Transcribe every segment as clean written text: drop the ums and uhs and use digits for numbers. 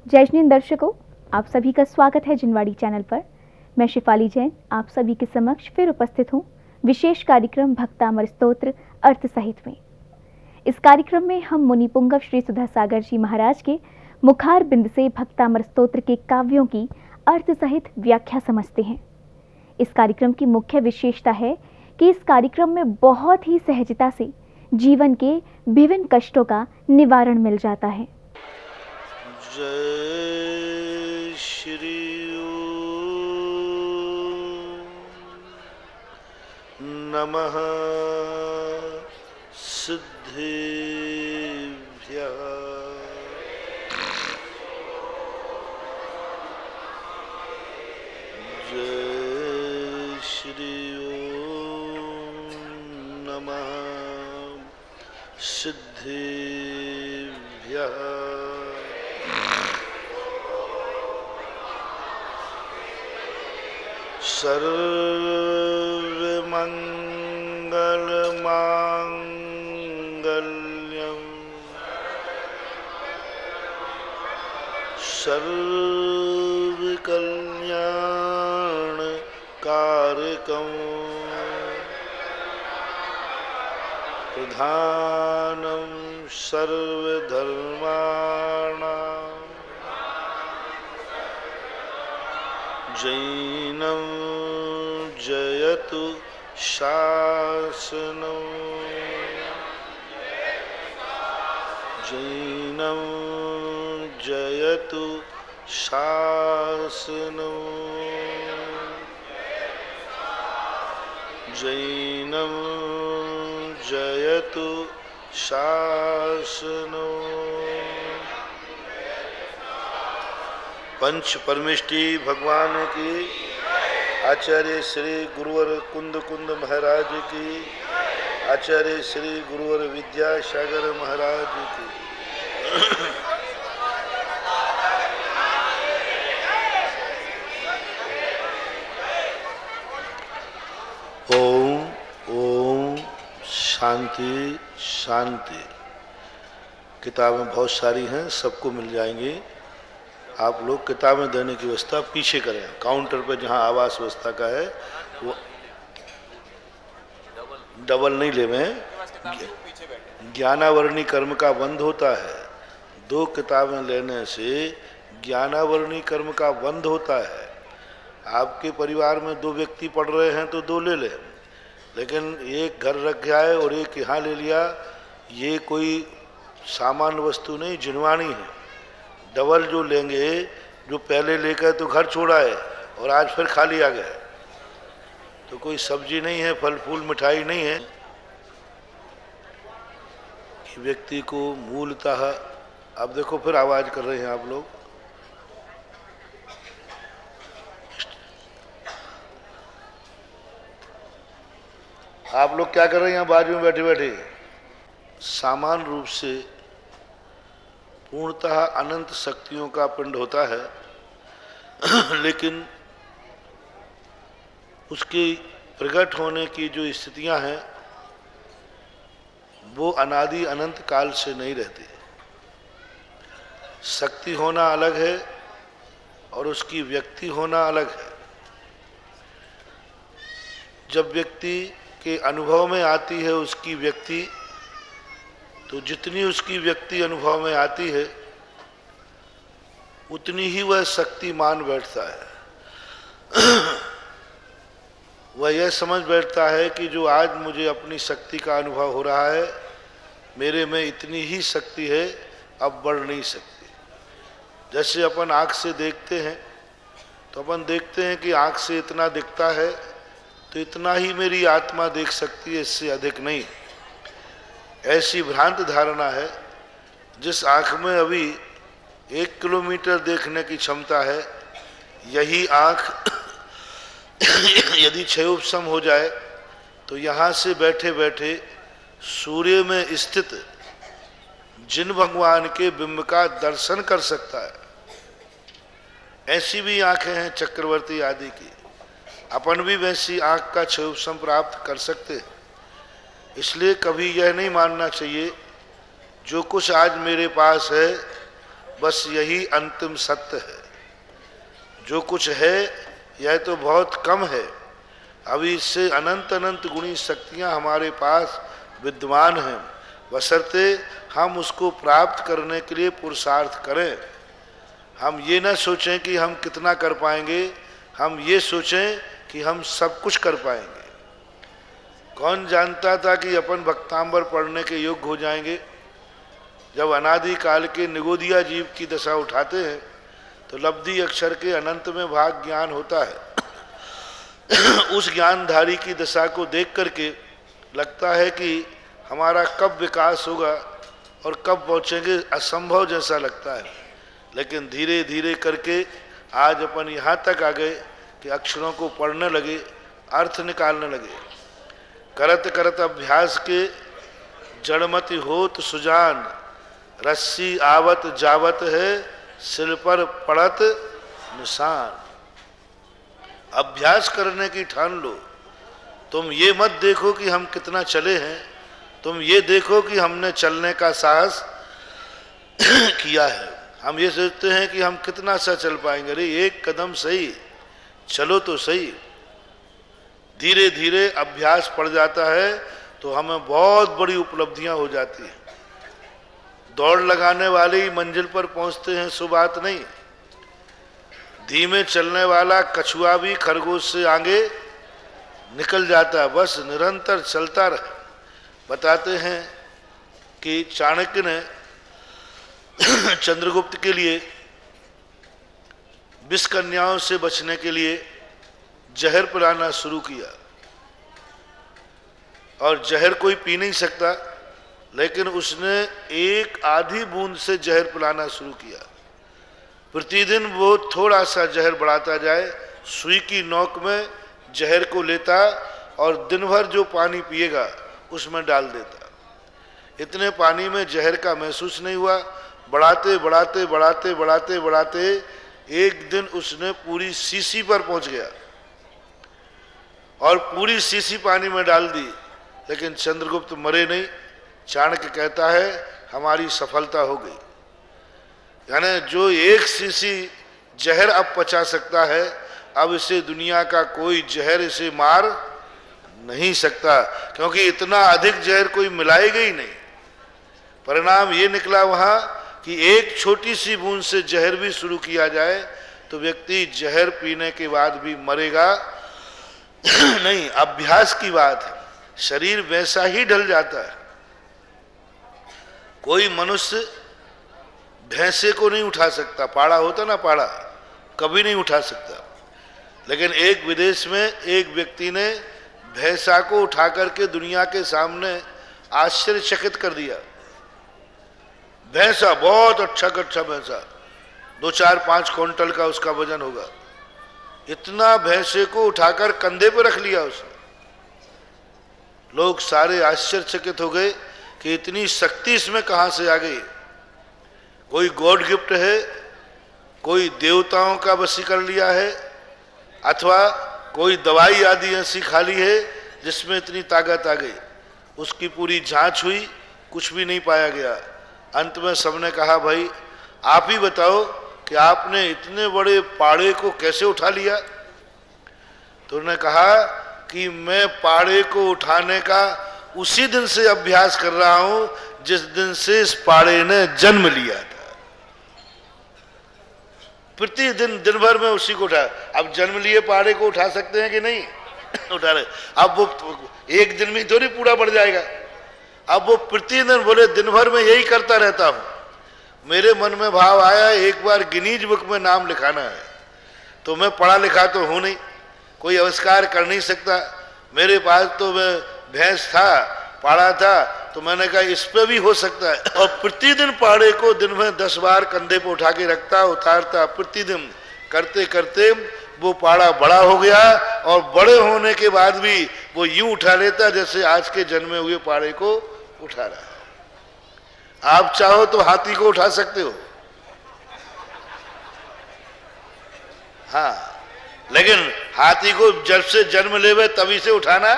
जय जिन दर्शकों, आप सभी का स्वागत है जिनवाड़ी चैनल पर। मैं शिफाली जैन आप सभी के समक्ष फिर उपस्थित हूँ विशेष कार्यक्रम भक्तामर स्तोत्र अर्थ सहित में। इस कार्यक्रम में हम मुनि पुंगव श्री सुधा सागर जी महाराज के मुखार बिंद से भक्तामर स्तोत्र के काव्यों की अर्थ सहित व्याख्या समझते हैं। इस कार्यक्रम की मुख्य विशेषता है कि इस कार्यक्रम में बहुत ही सहजता से जीवन के विभिन्न कष्टों का निवारण मिल जाता है। जय श्री नमः सिद्धेभ्यः। जय श्री नमः सिद्धेभ्यः। सर्वमंगलमांगल्यं सर्वकल्याणकारकं प्रधानं सर्वधर्माणां जैनं जयतु शासनं जैनं जयतु शासनं जैनं जयतु शासनं। पंच परमेष्टि भगवान की, आचार्य श्री गुरुवर कुंद कुंद महाराज की, आचार्य श्री गुरुवर विद्यासागर महाराज की। ओम ओम शांति शांति। किताबें बहुत सारी हैं, सबको मिल जाएंगी। आप लोग किताबें देने की व्यवस्था पीछे करें, काउंटर पर जहां आवास व्यवस्था का है वो डबल नहीं लेवें। ज्ञानावरणी कर्म का बंध होता है। 2 किताबें लेने से ज्ञानावरणी कर्म का बंध होता है। आपके परिवार में 2 व्यक्ति पढ़ रहे हैं तो 2 ले लें, लेकिन एक घर रख जाए और एक यहाँ ले लिया, ये कोई सामान्य वस्तु नहीं, जिनवाणी है। डबल जो लेंगे, जो पहले लेकर तो घर छोड़ा है और आज फिर खाली आ गए, तो कोई सब्जी नहीं है, फल फूल मिठाई नहीं है। व्यक्ति को मूलतः, अब देखो फिर आवाज कर रहे हैं आप लोग। आप लोग क्या कर रहे हैं यहाँ बाजू में बैठे बैठे? सामान्य रूप से पूर्णतः अनंत शक्तियों का पिंड होता है, लेकिन उसके प्रकट होने की जो स्थितियां हैं वो अनादि अनंत काल से नहीं रहती। शक्ति होना अलग है और उसकी व्यक्ति होना अलग है। जब व्यक्ति के अनुभव में आती है उसकी व्यक्ति, तो जितनी उसकी व्यक्ति अनुभव में आती है उतनी ही वह शक्ति मान बैठता है। वह यह समझ बैठता है कि जो आज मुझे अपनी शक्ति का अनुभव हो रहा है, मेरे में इतनी ही शक्ति है, अब बढ़ नहीं सकती। जैसे अपन आँख से देखते हैं तो अपन देखते हैं कि आँख से इतना दिखता है तो इतना ही मेरी आत्मा देख सकती है, इससे अधिक नहीं। ऐसी भ्रांत धारणा है। जिस आँख में अभी 1 किलोमीटर देखने की क्षमता है, यही आँख यदि क्षयोपशम हो जाए तो यहाँ से बैठे बैठे सूर्य में स्थित जिन भगवान के बिंब का दर्शन कर सकता है। ऐसी भी आंखें हैं चक्रवर्ती आदि की। अपन भी वैसी आंख का क्षयोपशम प्राप्त कर सकते हैं। इसलिए कभी यह नहीं मानना चाहिए जो कुछ आज मेरे पास है बस यही अंतिम सत्य है। जो कुछ है यह तो बहुत कम है, अभी इससे अनंत अनंत गुणी शक्तियां हमारे पास विद्यमान हैं, बशर्ते हम उसको प्राप्त करने के लिए पुरुषार्थ करें। हम ये न सोचें कि हम कितना कर पाएंगे, हम ये सोचें कि हम सब कुछ कर पाएंगे। कौन जानता था कि अपन भक्तांबर पढ़ने के योग्य हो जाएंगे। जब अनादि काल के निगोदिया जीव की दशा उठाते हैं तो लब्धि अक्षर के अनंत में भाग ज्ञान होता है। उस ज्ञानधारी की दशा को देख करके लगता है कि हमारा कब विकास होगा और कब पहुँचेंगे, असंभव जैसा लगता है। लेकिन धीरे धीरे करके आज अपन यहाँ तक आ गए कि अक्षरों को पढ़ने लगे, अर्थ निकालने लगे। करत करत अभ्यास के जड़मति होत सुजान, रस्सी आवत जावत है सिल पर पड़त निशान। अभ्यास करने की ठान लो। तुम ये मत देखो कि हम कितना चले हैं, तुम ये देखो कि हमने चलने का साहस किया है। हम ये सोचते हैं कि हम कितना सा चल पाएंगे। अरे एक कदम सही, चलो तो सही। धीरे धीरे अभ्यास पड़ जाता है तो हमें बहुत बड़ी उपलब्धियां हो जाती हैं। दौड़ लगाने वाले ही मंजिल पर पहुंचते हैं, सो बात नहीं। धीमे चलने वाला कछुआ भी खरगोश से आगे निकल जाता है, बस निरंतर चलता रहे। बताते हैं कि चाणक्य ने चंद्रगुप्त के लिए विष कन्याओं से बचने के लिए जहर पिलाना शुरू किया। और जहर कोई पी नहीं सकता, लेकिन उसने एक आधी बूंद से जहर पिलाना शुरू किया। प्रतिदिन वो थोड़ा सा जहर बढ़ाता जाए, सुई की नोक में जहर को लेता और दिन भर जो पानी पिएगा उसमें डाल देता। इतने पानी में जहर का महसूस नहीं हुआ। बढ़ाते बढ़ाते बढ़ाते बढ़ाते बढ़ाते एक दिन उसने पूरी शीशी पर पहुंच गया और पूरी शीशी पानी में डाल दी, लेकिन चंद्रगुप्त मरे नहीं। चाणक्य कहता है हमारी सफलता हो गई। यानी जो एक शीशी जहर अब पचा सकता है, अब इसे दुनिया का कोई जहर इसे मार नहीं सकता, क्योंकि इतना अधिक जहर कोई मिलाएगा ही नहीं। परिणाम ये निकला वहां कि एक छोटी सी बूंद से जहर भी शुरू किया जाए तो व्यक्ति जहर पीने के बाद भी मरेगा नहीं। अभ्यास की बात है, शरीर वैसा ही ढल जाता है। कोई मनुष्य भैंसे को नहीं उठा सकता, पाड़ा होता ना, पाड़ा कभी नहीं उठा सकता। लेकिन एक विदेश में एक व्यक्ति ने भैंसा को उठा करके दुनिया के सामने आश्चर्यचकित कर दिया। भैंसा बहुत अच्छा भैंसा, 2-4-5 क्विंटल का उसका वजन होगा। इतना भैंसे को उठाकर कंधे पर रख लिया उसने। लोग सारे आश्चर्यचकित हो गए कि इतनी शक्ति इसमें कहां से आ गई। कोई गॉड गिफ्ट है, कोई देवताओं का वशी कर लिया है, अथवा कोई दवाई आदि ऐसी खा ली है जिसमें इतनी ताकत आ गई। उसकी पूरी जांच हुई, कुछ भी नहीं पाया गया। अंत में सबने कहा भाई आप ही बताओ कि आपने इतने बड़े पाड़े को कैसे उठा लिया। तो उन्होंने कहा कि मैं पाड़े को उठाने का उसी दिन से अभ्यास कर रहा हूं जिस दिन से इस पाड़े ने जन्म लिया था। प्रतिदिन दिन भर में उसी को उठा। अब जन्म लिए पाड़े को उठा सकते हैं कि नहीं उठा रहे। अब वो एक दिन में थोड़ी पूरा बढ़ जाएगा। अब वो प्रतिदिन बोले दिन भर में यही करता रहता हूं। मेरे मन में भाव आया एक बार गिनीज बुक में नाम लिखाना है। तो मैं पढ़ा लिखा तो हूं नहीं, कोई आविष्कार कर नहीं सकता। मेरे पास तो मैं भैंस था, पाड़ा था, तो मैंने कहा इस पे भी हो सकता है। और प्रतिदिन पाड़े को दिन में 10 बार कंधे पे उठा के रखता, उतारता। प्रतिदिन करते करते वो पाड़ा बड़ा हो गया और बड़े होने के बाद भी वो यूं उठा लेता जैसे आज के जन्मे हुए पाड़े को उठा रहा है। आप चाहो तो हाथी को उठा सकते हो, हाँ, लेकिन हाथी को जब से जन्म लेवे तभी से उठाना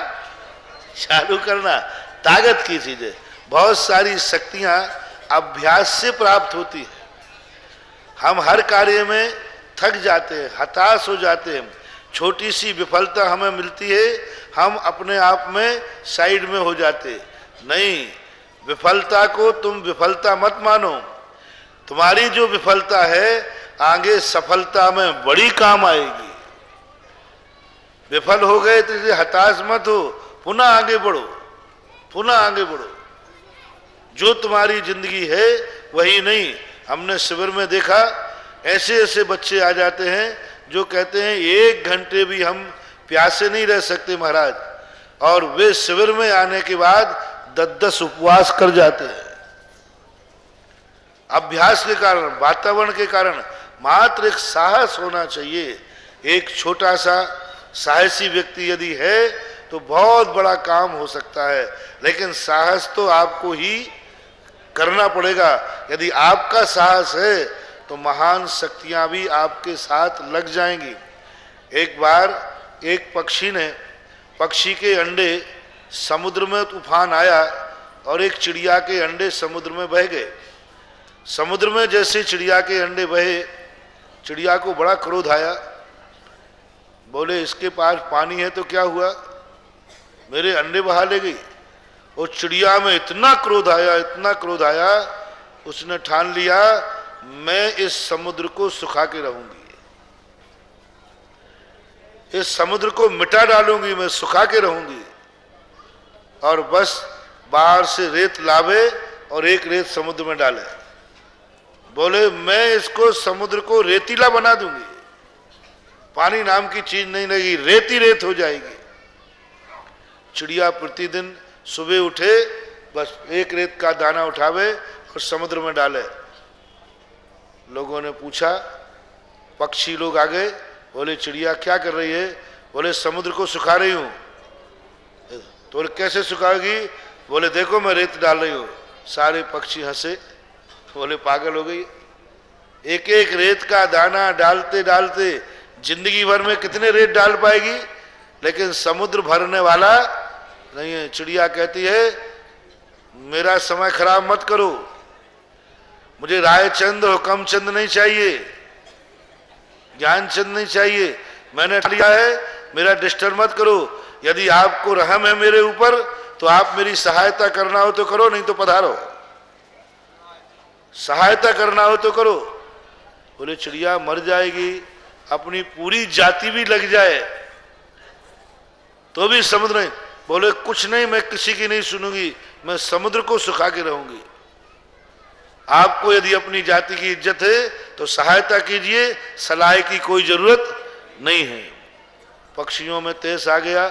चालू करना ताकत की चीज है। बहुत सारी शक्तियां अभ्यास से प्राप्त होती है। हम हर कार्य में थक जाते हैं, हताश हो जाते हैं। छोटी सी विफलता हमें मिलती है, हम अपने आप में साइड में हो जाते। नहीं, विफलता को तुम विफलता मत मानो। तुम्हारी जो विफलता है आगे सफलता में बड़ी काम आएगी। विफल हो गए तो इसे हताश मत हो, पुनः आगे बढ़ो, पुनः आगे बढ़ो। जो तुम्हारी जिंदगी है वही नहीं। हमने शिविर में देखा, ऐसे ऐसे बच्चे आ जाते हैं जो कहते हैं 1 घंटे भी हम प्यासे नहीं रह सकते महाराज, और वे शिविर में आने के बाद 10-10 उपवास कर जाते हैं। अभ्यास के कारण, वातावरण के कारण। मात्र एक साहस होना चाहिए। एक छोटा सा साहसी व्यक्ति यदि है तो बहुत बड़ा काम हो सकता है, लेकिन साहस तो आपको ही करना पड़ेगा। यदि आपका साहस है तो महान शक्तियां भी आपके साथ लग जाएंगी। एक बार एक पक्षी के अंडे समुद्र में तूफान आया और एक चिड़िया के अंडे समुद्र में बह गए। समुद्र में जैसे चिड़िया के अंडे बहे, चिड़िया को बड़ा क्रोध आया। बोले इसके पास पानी है तो क्या हुआ, मेरे अंडे बहा ले गई। और चिड़िया में इतना क्रोध आया, इतना क्रोध आया, उसने ठान लिया मैं इस समुद्र को सुखा के रहूंगी, इस समुद्र को मिटा डालूंगी, मैं सुखा के रहूंगी। और बस बाहर से रेत लावे और एक रेत समुद्र में डाले। बोले मैं इसको समुद्र को रेतीला बना दूंगी, पानी नाम की चीज नहीं लगेगी, रेत ही रेत हो जाएगी। चिड़िया प्रतिदिन सुबह उठे, बस एक रेत का दाना उठावे और समुद्र में डाले। लोगों ने पूछा, पक्षी लोग आ गए, बोले चिड़िया क्या कर रही है? बोले समुद्र को सुखा रही हूं। तो बोले कैसे सुखाएगी? बोले देखो मैं रेत डाल रही हूं। सारे पक्षी हंसे, बोले पागल हो गई। एक एक रेत का दाना डालते डालते जिंदगी भर में कितने रेत डाल पाएगी, लेकिन समुद्र भरने वाला नहीं है। चिड़िया कहती है मेरा समय खराब मत करो, मुझे रायचंद और हुकमचंद नहीं चाहिए, ज्ञानचंद नहीं चाहिए, मैंने लिया है, मेरा डिस्टर्ब मत करो। यदि आपको रहम है मेरे ऊपर तो आप मेरी सहायता करना हो तो करो, नहीं तो पधारो। सहायता करना हो तो करो। बोले चिड़िया मर जाएगी, अपनी पूरी जाति भी लग जाए तो भी समुद्र नहीं। बोले कुछ नहीं, मैं किसी की नहीं सुनूंगी, मैं समुद्र को सुखा के रहूंगी। आपको यदि अपनी जाति की इज्जत है तो सहायता कीजिए, सलाह की कोई जरूरत नहीं है। पक्षियों में तेज आ गया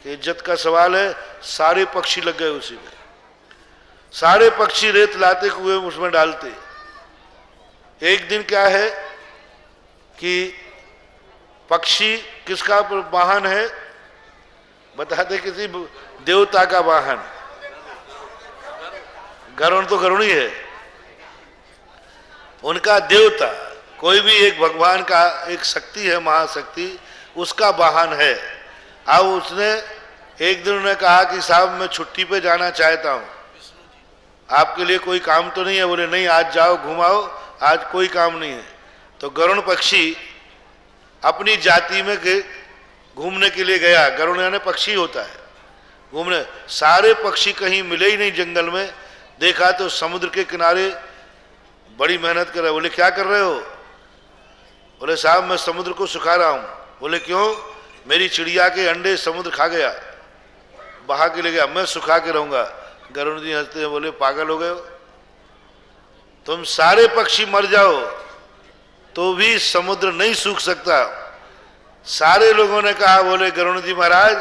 कि इज्जत का सवाल है, सारे पक्षी लग गए उसी में। सारे पक्षी रेत लाते कुएं उसमें डालते। एक दिन क्या है कि पक्षी किसका वाहन है बताते, किसी देवता का वाहन। गरुण तो गरुण ही है, उनका देवता, कोई भी एक भगवान का एक शक्ति है, महाशक्ति, उसका वाहन है। अब उसने एक दिन उन्हें कहा कि साहब मैं छुट्टी पे जाना चाहता हूं, आपके लिए कोई काम तो नहीं है? बोले नहीं, आज जाओ घुमाओ, आज कोई काम नहीं है। तो गरुण पक्षी अपनी जाति में घूमने के लिए गया। गरुण यानी पक्षी होता है, घूमने। सारे पक्षी कहीं मिले ही नहीं जंगल में। देखा तो समुद्र के किनारे बड़ी मेहनत कर रहे। बोले क्या कर रहे हो? बोले साहब मैं समुद्र को सुखा रहा हूं। बोले क्यों? मेरी चिड़िया के अंडे समुद्र खा गया, बहा के ले गया, मैं सुखा के रहूंगा। गरुण जी हंसते हैं, बोले पागल हो गए हो, तुम सारे पक्षी मर जाओ तो भी समुद्र नहीं सूख सकता। सारे लोगों ने कहा, बोले गरुण जी महाराज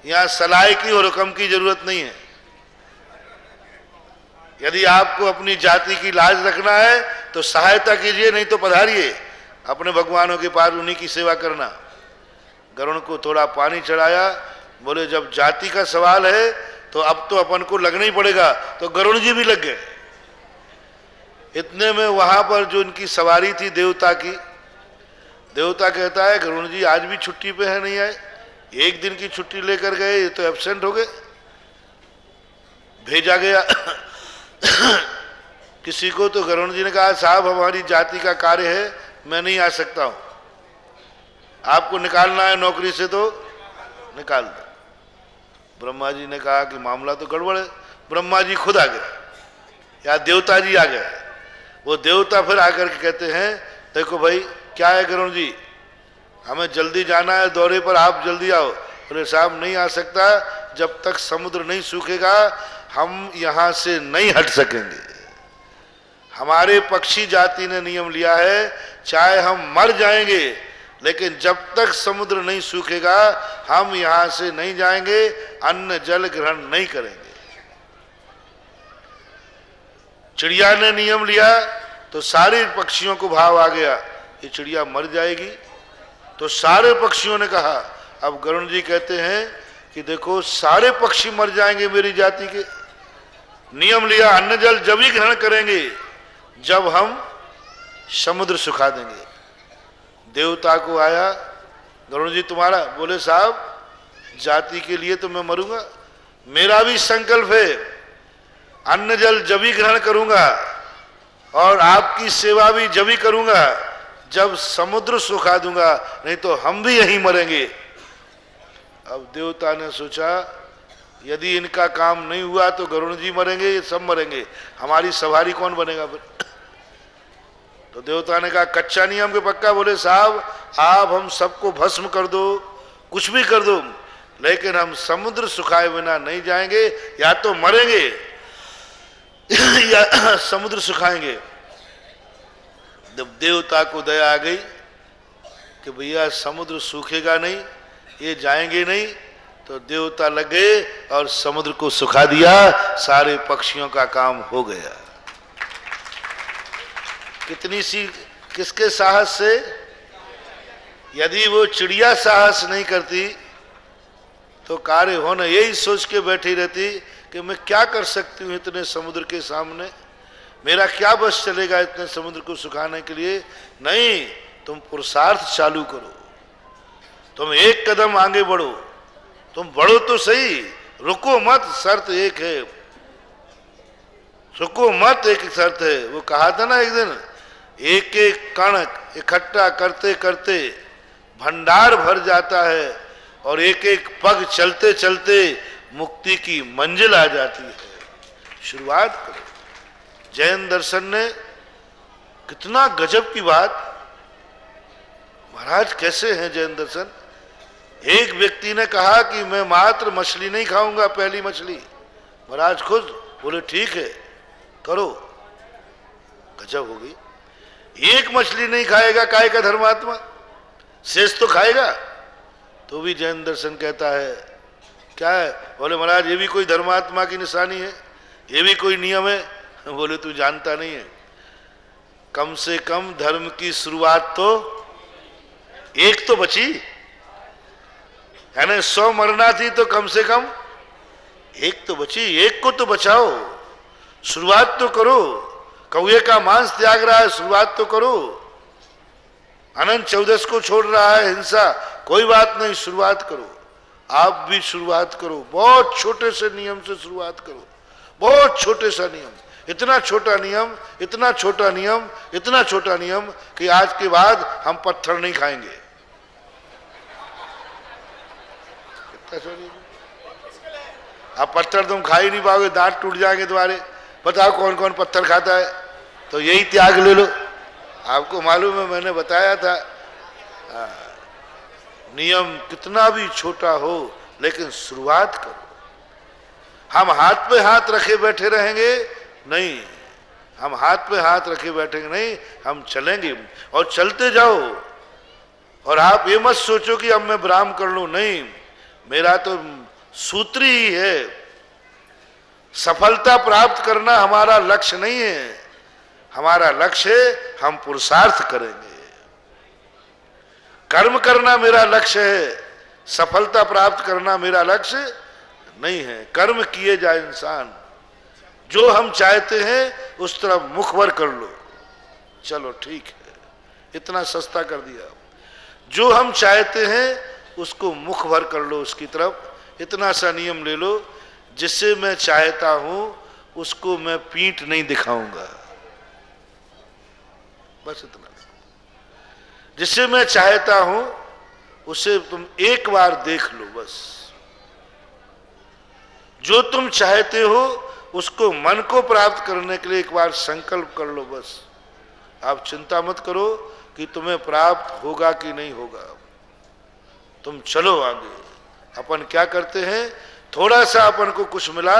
यहां सलाह की और हुक्म की जरूरत नहीं है। यदि आपको अपनी जाति की लाज रखना है तो सहायता कीजिए, नहीं तो पधारिए अपने भगवानों के पास, उन्हीं की सेवा करना। गरुण को थोड़ा पानी चढ़ाया। बोले जब जाति का सवाल है तो अब तो अपन को लगना ही पड़ेगा। तो गरुण जी भी लग गए। इतने में वहां पर जो इनकी सवारी थी देवता की, देवता कहता है गरुण जी आज भी छुट्टी पे है, नहीं आए, एक दिन की छुट्टी लेकर गए, ये तो एब्सेंट हो गए। भेजा गया किसी को तो गरुड़ जी ने कहा साहब हमारी जाति का कार्य है, मैं नहीं आ सकता हूं, आपको निकालना है नौकरी से तो निकाल दो। ब्रह्मा जी ने कहा कि मामला तो गड़बड़ है। ब्रह्मा जी खुद आ गए या देवता जी आ गए। वो देवता फिर आकर के कहते हैं देखो भाई क्या है गरुड़ जी, हमें जल्दी जाना है दौरे पर, आप जल्दी आओ। बोले साहब नहीं आ सकता, जब तक समुद्र नहीं सूखेगा हम यहां से नहीं हट सकेंगे। हमारे पक्षी जाति ने नियम लिया है चाहे हम मर जाएंगे लेकिन जब तक समुद्र नहीं सूखेगा हम यहां से नहीं जाएंगे, अन्न जल ग्रहण नहीं करेंगे। चिड़िया ने नियम लिया तो सारे पक्षियों को भाव आ गया ये चिड़िया मर जाएगी, तो सारे पक्षियों ने कहा। अब गरुड़ जी कहते हैं कि देखो सारे पक्षी मर जाएंगे मेरी जाति के, नियम लिया अन्न जल जब ही ग्रहण करेंगे जब हम समुद्र सुखा देंगे। देवता को आया गरुड़ जी तुम्हारा, बोले साहब जाति के लिए तो मैं मरूंगा, मेरा भी संकल्प है अन्न जल जब ही ग्रहण करूंगा और आपकी सेवा भी जब ही करूंगा जब समुद्र सुखा दूंगा, नहीं तो हम भी यहीं मरेंगे। अब देवता ने सोचा यदि इनका काम नहीं हुआ तो गरुड़ जी मरेंगे, ये सब मरेंगे, हमारी सवारी कौन बनेगा फिर। तो देवता ने कहा कच्चा नियम के पक्का। बोले साहब आप हम सबको भस्म कर दो, कुछ भी कर दो, लेकिन हम समुद्र सुखाए बिना नहीं जाएंगे, या तो मरेंगे या समुद्र सुखाएंगे। जब देवता को दया आ गई कि भैया समुद्र सूखेगा नहीं, ये जाएंगे नहीं, तो देवता लग गए और समुद्र को सुखा दिया, सारे पक्षियों का काम हो गया। कितनी सी किसके साहस से, यदि वो चिड़िया साहस नहीं करती तो कार्य होना, यही सोच के बैठी रहती कि मैं क्या कर सकती हूँ इतने समुद्र के सामने, मेरा क्या बस चलेगा इतने समुद्र को सुखाने के लिए। नहीं, तुम पुरुषार्थ चालू करो, तुम एक कदम आगे बढ़ो, तुम बढ़ो तो सही, रुको मत, शर्त एक है, रुको मत, एक शर्त है। वो कहा था ना एक दिन, एक एक कण इकट्ठा करते करते भंडार भर जाता है और एक एक पग चलते चलते मुक्ति की मंजिल आ जाती है। शुरुआत करो। जैन दर्शन ने कितना गजब की बात, महाराज कैसे हैं जैन दर्शन। एक व्यक्ति ने कहा कि मैं मात्र मछली नहीं खाऊंगा, पहली मछली। महाराज खुद बोले ठीक है करो। गजब हो गई, एक मछली नहीं खाएगा काय का धर्मात्मा, शेष तो खाएगा। तो भी जैन दर्शन कहता है क्या है, बोले महाराज ये भी कोई धर्मात्मा की निशानी है, ये भी कोई नियम है। बोले तू जानता नहीं है, कम से कम धर्म की शुरुआत तो एक तो बची है ना, 100 मरना थी तो कम से कम एक तो बची, एक को तो बचाओ, शुरुआत तो करो। कौए का मांस त्याग रहा है, शुरुआत तो करो। अनंत चौदस को छोड़ रहा है हिंसा, कोई बात नहीं, शुरुआत करो। आप भी शुरुआत करो, बहुत छोटे से नियम से शुरुआत करो, बहुत छोटे सा नियम, इतना छोटा नियम, इतना छोटा नियम, इतना छोटा नियम कि आज के बाद हम पत्थर नहीं खाएंगे। अब पत्थर तुम खा ही नहीं पाओगे, दांत टूट जाएंगे तुम्हारे। बताओ कौन कौन पत्थर खाता है, तो यही त्याग ले लो। आपको मालूम है मैंने बताया था, नियम कितना भी छोटा हो लेकिन शुरुआत करो। हम हाथ पे हाथ रखे बैठे रहेंगे नहीं, हम हाथ पे हाथ रखे बैठेंगे नहीं, हम चलेंगे और चलते जाओ। और आप ये मत सोचो कि अब मैं विराम कर लूं, नहीं, मेरा तो सूत्र ही है। सफलता प्राप्त करना हमारा लक्ष्य नहीं है, हमारा लक्ष्य है हम पुरुषार्थ करेंगे। कर्म करना मेरा लक्ष्य है, सफलता प्राप्त करना मेरा लक्ष्य नहीं है। कर्म किए जाए इंसान, जो हम चाहते हैं उस तरफ मुखबर कर लो। चलो ठीक है, इतना सस्ता कर दिया। जो हम चाहते हैं उसको मुखभर कर लो, उसकी तरफ इतना सा नियम ले लो, जिससे मैं चाहता हूं उसको मैं पीठ नहीं दिखाऊंगा। बस इतना। जिसे मैं चाहता हूं उसे तुम एक बार देख लो बस। जो तुम चाहते हो उसको मन को प्राप्त करने के लिए एक बार संकल्प कर लो बस। आप चिंता मत करो कि तुम्हें प्राप्त होगा कि नहीं होगा, तुम चलो आगे। अपन क्या करते हैं, थोड़ा सा अपन को कुछ मिला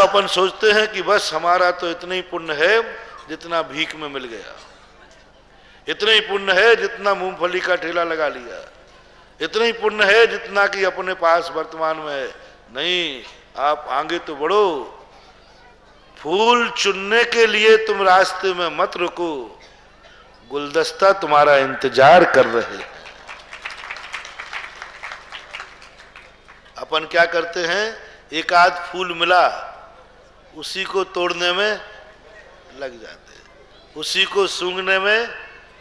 अपन सोचते हैं कि बस हमारा तो इतना ही पुण्य है जितना भीख में मिल गया, इतना ही पुण्य है जितना मूंगफली का ठेला लगा लिया, इतना ही पुण्य है जितना कि अपने पास वर्तमान में है। नहीं, आप आगे तो बढ़ो। फूल चुनने के लिए तुम रास्ते में मत रुको, गुलदस्ता तुम्हारा इंतजार कर रहे हैं। अपन क्या करते हैं, एक आध फूल मिला उसी को तोड़ने में लग जाते हैं, उसी को सूंघने में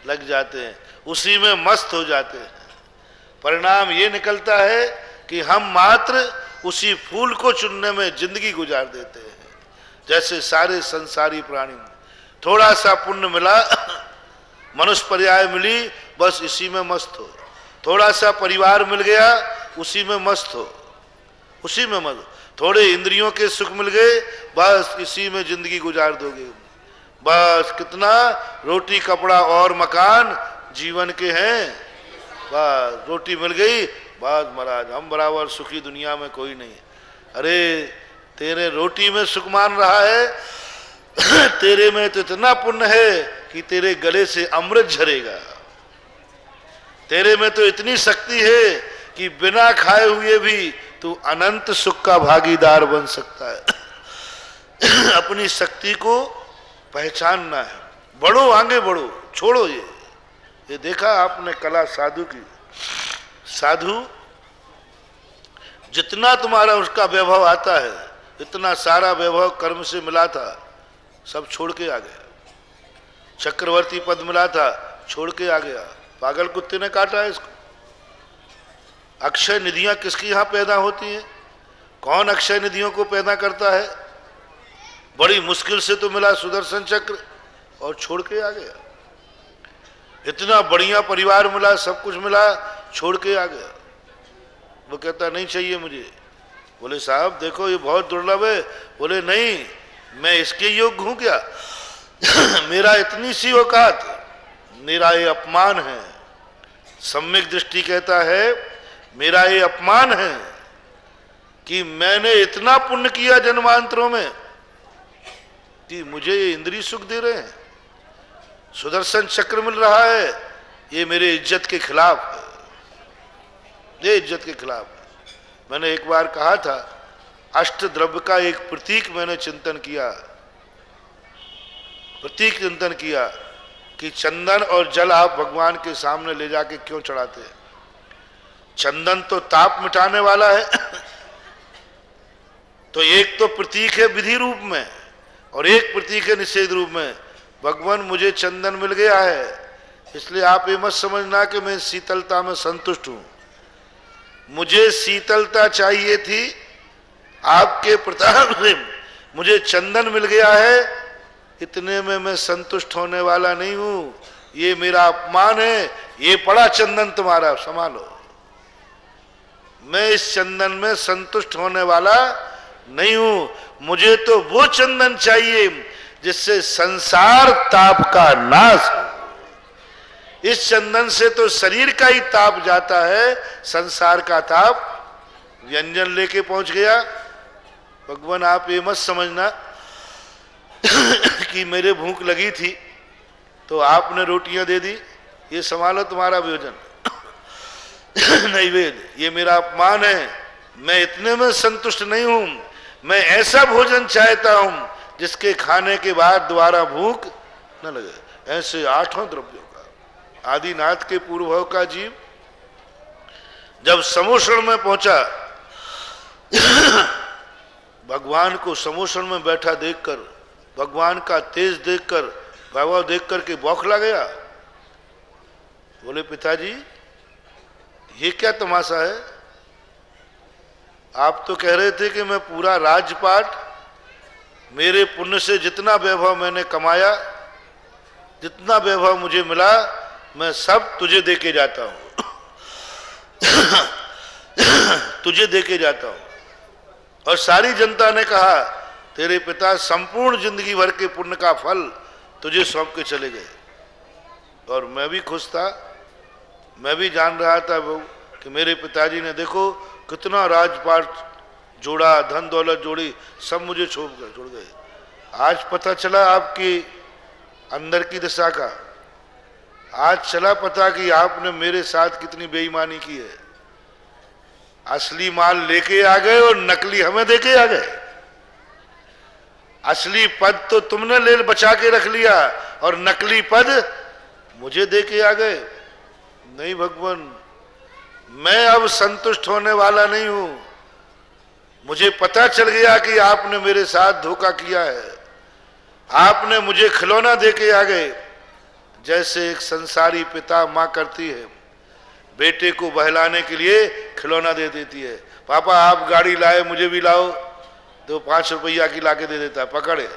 लग जाते हैं, उसी में मस्त हो जाते हैं। परिणाम ये निकलता है कि हम मात्र उसी फूल को चुनने में जिंदगी गुजार देते हैं। जैसे सारे संसारी प्राणी, थोड़ा सा पुण्य मिला, मनुष्य पर्याय मिली, बस इसी में मस्त हो। थोड़ा सा परिवार मिल गया, उसी में मस्त हो, उसी में मत। थोड़े इंद्रियों के सुख मिल गए, बस इसी में जिंदगी गुजार दोगे। बस कितना, रोटी कपड़ा और मकान जीवन के हैं, बस रोटी मिल गई, बस महाराज हम बराबर सुखी दुनिया में कोई नहीं। अरे तेरे रोटी में सुख मान रहा है तेरे में तो इतना पुण्य है कि तेरे गले से अमृत झरेगा। तेरे में तो इतनी शक्ति है कि बिना खाए हुए भी तू अनंत सुख का भागीदार बन सकता है। अपनी शक्ति को पहचानना है, बढ़ो, आगे बढ़ो, छोड़ो ये देखा आपने कला साधु की। साधु जितना तुम्हारा उसका वैभव आता है, इतना सारा वैभव कर्म से मिला था, सब छोड़ के आ गया। चक्रवर्ती पद मिला था, छोड़ के आ गया। पागल कुत्ते ने काटा है इसको। अक्षय निधियां किसकी यहां पैदा होती हैं? कौन अक्षय निधियों को पैदा करता है? बड़ी मुश्किल से तो मिला सुदर्शन चक्र और छोड़ के आ गया। इतना बढ़िया परिवार मिला, सब कुछ मिला, छोड़ के आ गया। वो कहता नहीं चाहिए मुझे। बोले साहब देखो ये बहुत दुर्लभ है। बोले नहीं, मैं इसके योग्य हूं क्या? मेरा इतनी सी औकात, मेरा ये अपमान है। सम्यक दृष्टि कहता है मेरा ये अपमान है कि मैंने इतना पुण्य किया जन्मांतरों में कि मुझे ये इंद्रिय सुख दे रहे हैं, सुदर्शन चक्र मिल रहा है, ये मेरे इज्जत के खिलाफ है, ये इज्जत के खिलाफ है। मैंने एक बार कहा था, अष्ट द्रव्य का एक प्रतीक मैंने चिंतन किया, प्रतीक चिंतन किया कि चंदन और जल आप भगवान के सामने ले जाके क्यों चढ़ाते हैं? चंदन तो ताप मिटाने वाला है तो एक तो प्रतीक है विधि रूप में और एक प्रतीक है निषेध रूप में। भगवान मुझे चंदन मिल गया है, इसलिए आप ये मत समझना कि मैं शीतलता में संतुष्ट हूं। मुझे शीतलता चाहिए थी, आपके प्रताप से मुझे चंदन मिल गया है, इतने में मैं संतुष्ट होने वाला नहीं हूं। ये मेरा अपमान है, ये पड़ा चंदन तुम्हारा, संभालो। मैं इस चंदन में संतुष्ट होने वाला नहीं हूं। मुझे तो वो चंदन चाहिए जिससे संसार ताप का नाश हो। इस चंदन से तो शरीर का ही ताप जाता है, संसार का ताप व्यंजन लेके पहुंच गया। भगवान आप ये मत समझना कि मेरे भूख लगी थी तो आपने रोटियां दे दी, ये संभालो तुम्हारा भोजन। नैवेद्य, ये मेरा अपमान है, मैं इतने में संतुष्ट नहीं हूं। मैं ऐसा भोजन चाहता हूं जिसके खाने के बाद दोबारा भूख न लगे। ऐसे आठों द्रव्यों का आदिनाथ के पूर्वभाव का जीव जब समोषण में पहुंचा, भगवान को समोषण में बैठा देखकर, भगवान का तेज देखकर, वैभव देखकर के बौखला गया। बोले पिताजी ये क्या तमाशा है? आप तो कह रहे थे कि मैं पूरा राजपाट, मेरे पुण्य से जितना वैभव मैंने कमाया जितना वैभव मुझे मिला मैं सब तुझे दे के जाता हूं तुझे दे के जाता हूं। और सारी जनता ने कहा तेरे पिता संपूर्ण जिंदगी भर के पुण्य का फल तुझे सौंप के चले गए। और मैं भी खुश था, मैं भी जान रहा था वो कि मेरे पिताजी ने देखो कितना राजपाट जोड़ा, धन दौलत जोड़ी, सब मुझे छोड़ गए। आज पता चला आपकी अंदर की दशा का, आज चला पता कि आपने मेरे साथ कितनी बेईमानी की है। असली माल लेके आ गए और नकली हमें देके आ गए। असली पद तो तुमने ले बचा के रख लिया और नकली पद मुझे देके आ गए। नहीं भगवान, मैं अब संतुष्ट होने वाला नहीं हूं। मुझे पता चल गया कि आपने मेरे साथ धोखा किया है। आपने मुझे खिलौना देके आ गए, जैसे एक संसारी पिता मां करती है, बेटे को बहलाने के लिए खिलौना दे देती है। पापा आप गाड़ी लाए, मुझे भी लाओ, तो 5 रुपया की लाके दे देता है, पकड़े,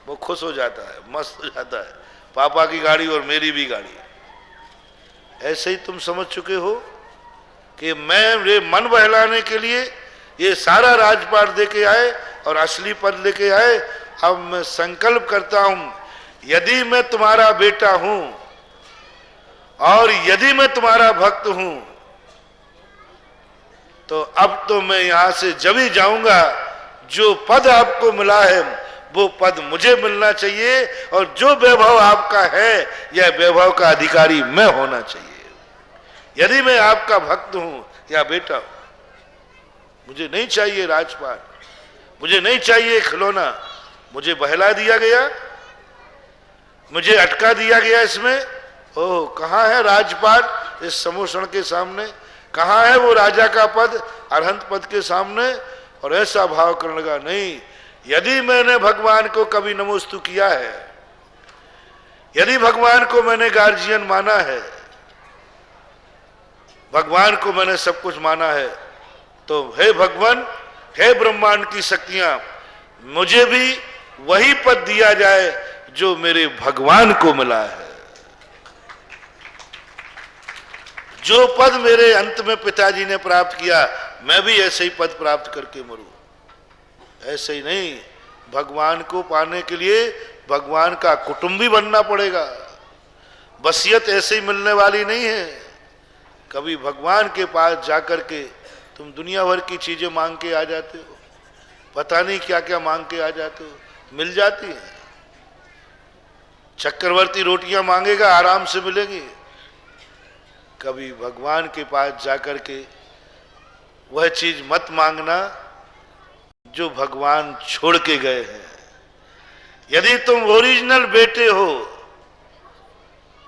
वो खुश हो जाता है, मस्त हो जाता है, पापा की गाड़ी और मेरी भी गाड़ी। ऐसे ही तुम समझ चुके हो कि मैं मन बहलाने के लिए ये सारा राजपाट देके आए और असली पद लेके आए। अब मैं संकल्प करता हूं, यदि मैं तुम्हारा बेटा हूं और यदि मैं तुम्हारा भक्त हूं, तो अब तो मैं यहां से जब ही जाऊंगा, जो पद आपको मिला है वो पद मुझे मिलना चाहिए, और जो वैभव आपका है यह वैभव का अधिकारी मैं होना चाहिए। यदि मैं आपका भक्त हूं या बेटा हूं, मुझे नहीं चाहिए राजपाट, मुझे नहीं चाहिए खिलौना। मुझे बहला दिया गया, मुझे अटका दिया गया इसमें। ओह, कहाँ है राजपाट इस समोषण के सामने, कहाँ है वो राजा का पद अरहंत पद के सामने। और ऐसा भाव करने लगा, नहीं, यदि मैंने भगवान को कभी नमोस्तु किया है, यदि भगवान को मैंने गार्जियन माना है, भगवान को मैंने सब कुछ माना है, तो हे भगवान, हे ब्रह्मांड की शक्तियां, मुझे भी वही पद दिया जाए जो मेरे भगवान को मिला है। जो पद मेरे अंत में पिताजी ने प्राप्त किया, मैं भी ऐसे ही पद प्राप्त करके मरूं। ऐसे ही नहीं, भगवान को पाने के लिए भगवान का कुटुंबी बनना पड़ेगा। वसीयत ऐसे ही मिलने वाली नहीं है। कभी भगवान के पास जाकर के तुम दुनिया भर की चीजें मांग के आ जाते हो, पता नहीं क्या क्या मांग के आ जाते हो, मिल जाती है। चक्रवर्ती रोटियां मांगेगा, आराम से मिलेगी। कभी भगवान के पास जाकर के वह चीज मत मांगना जो भगवान छोड़ के गए हैं। यदि तुम ओरिजिनल बेटे हो,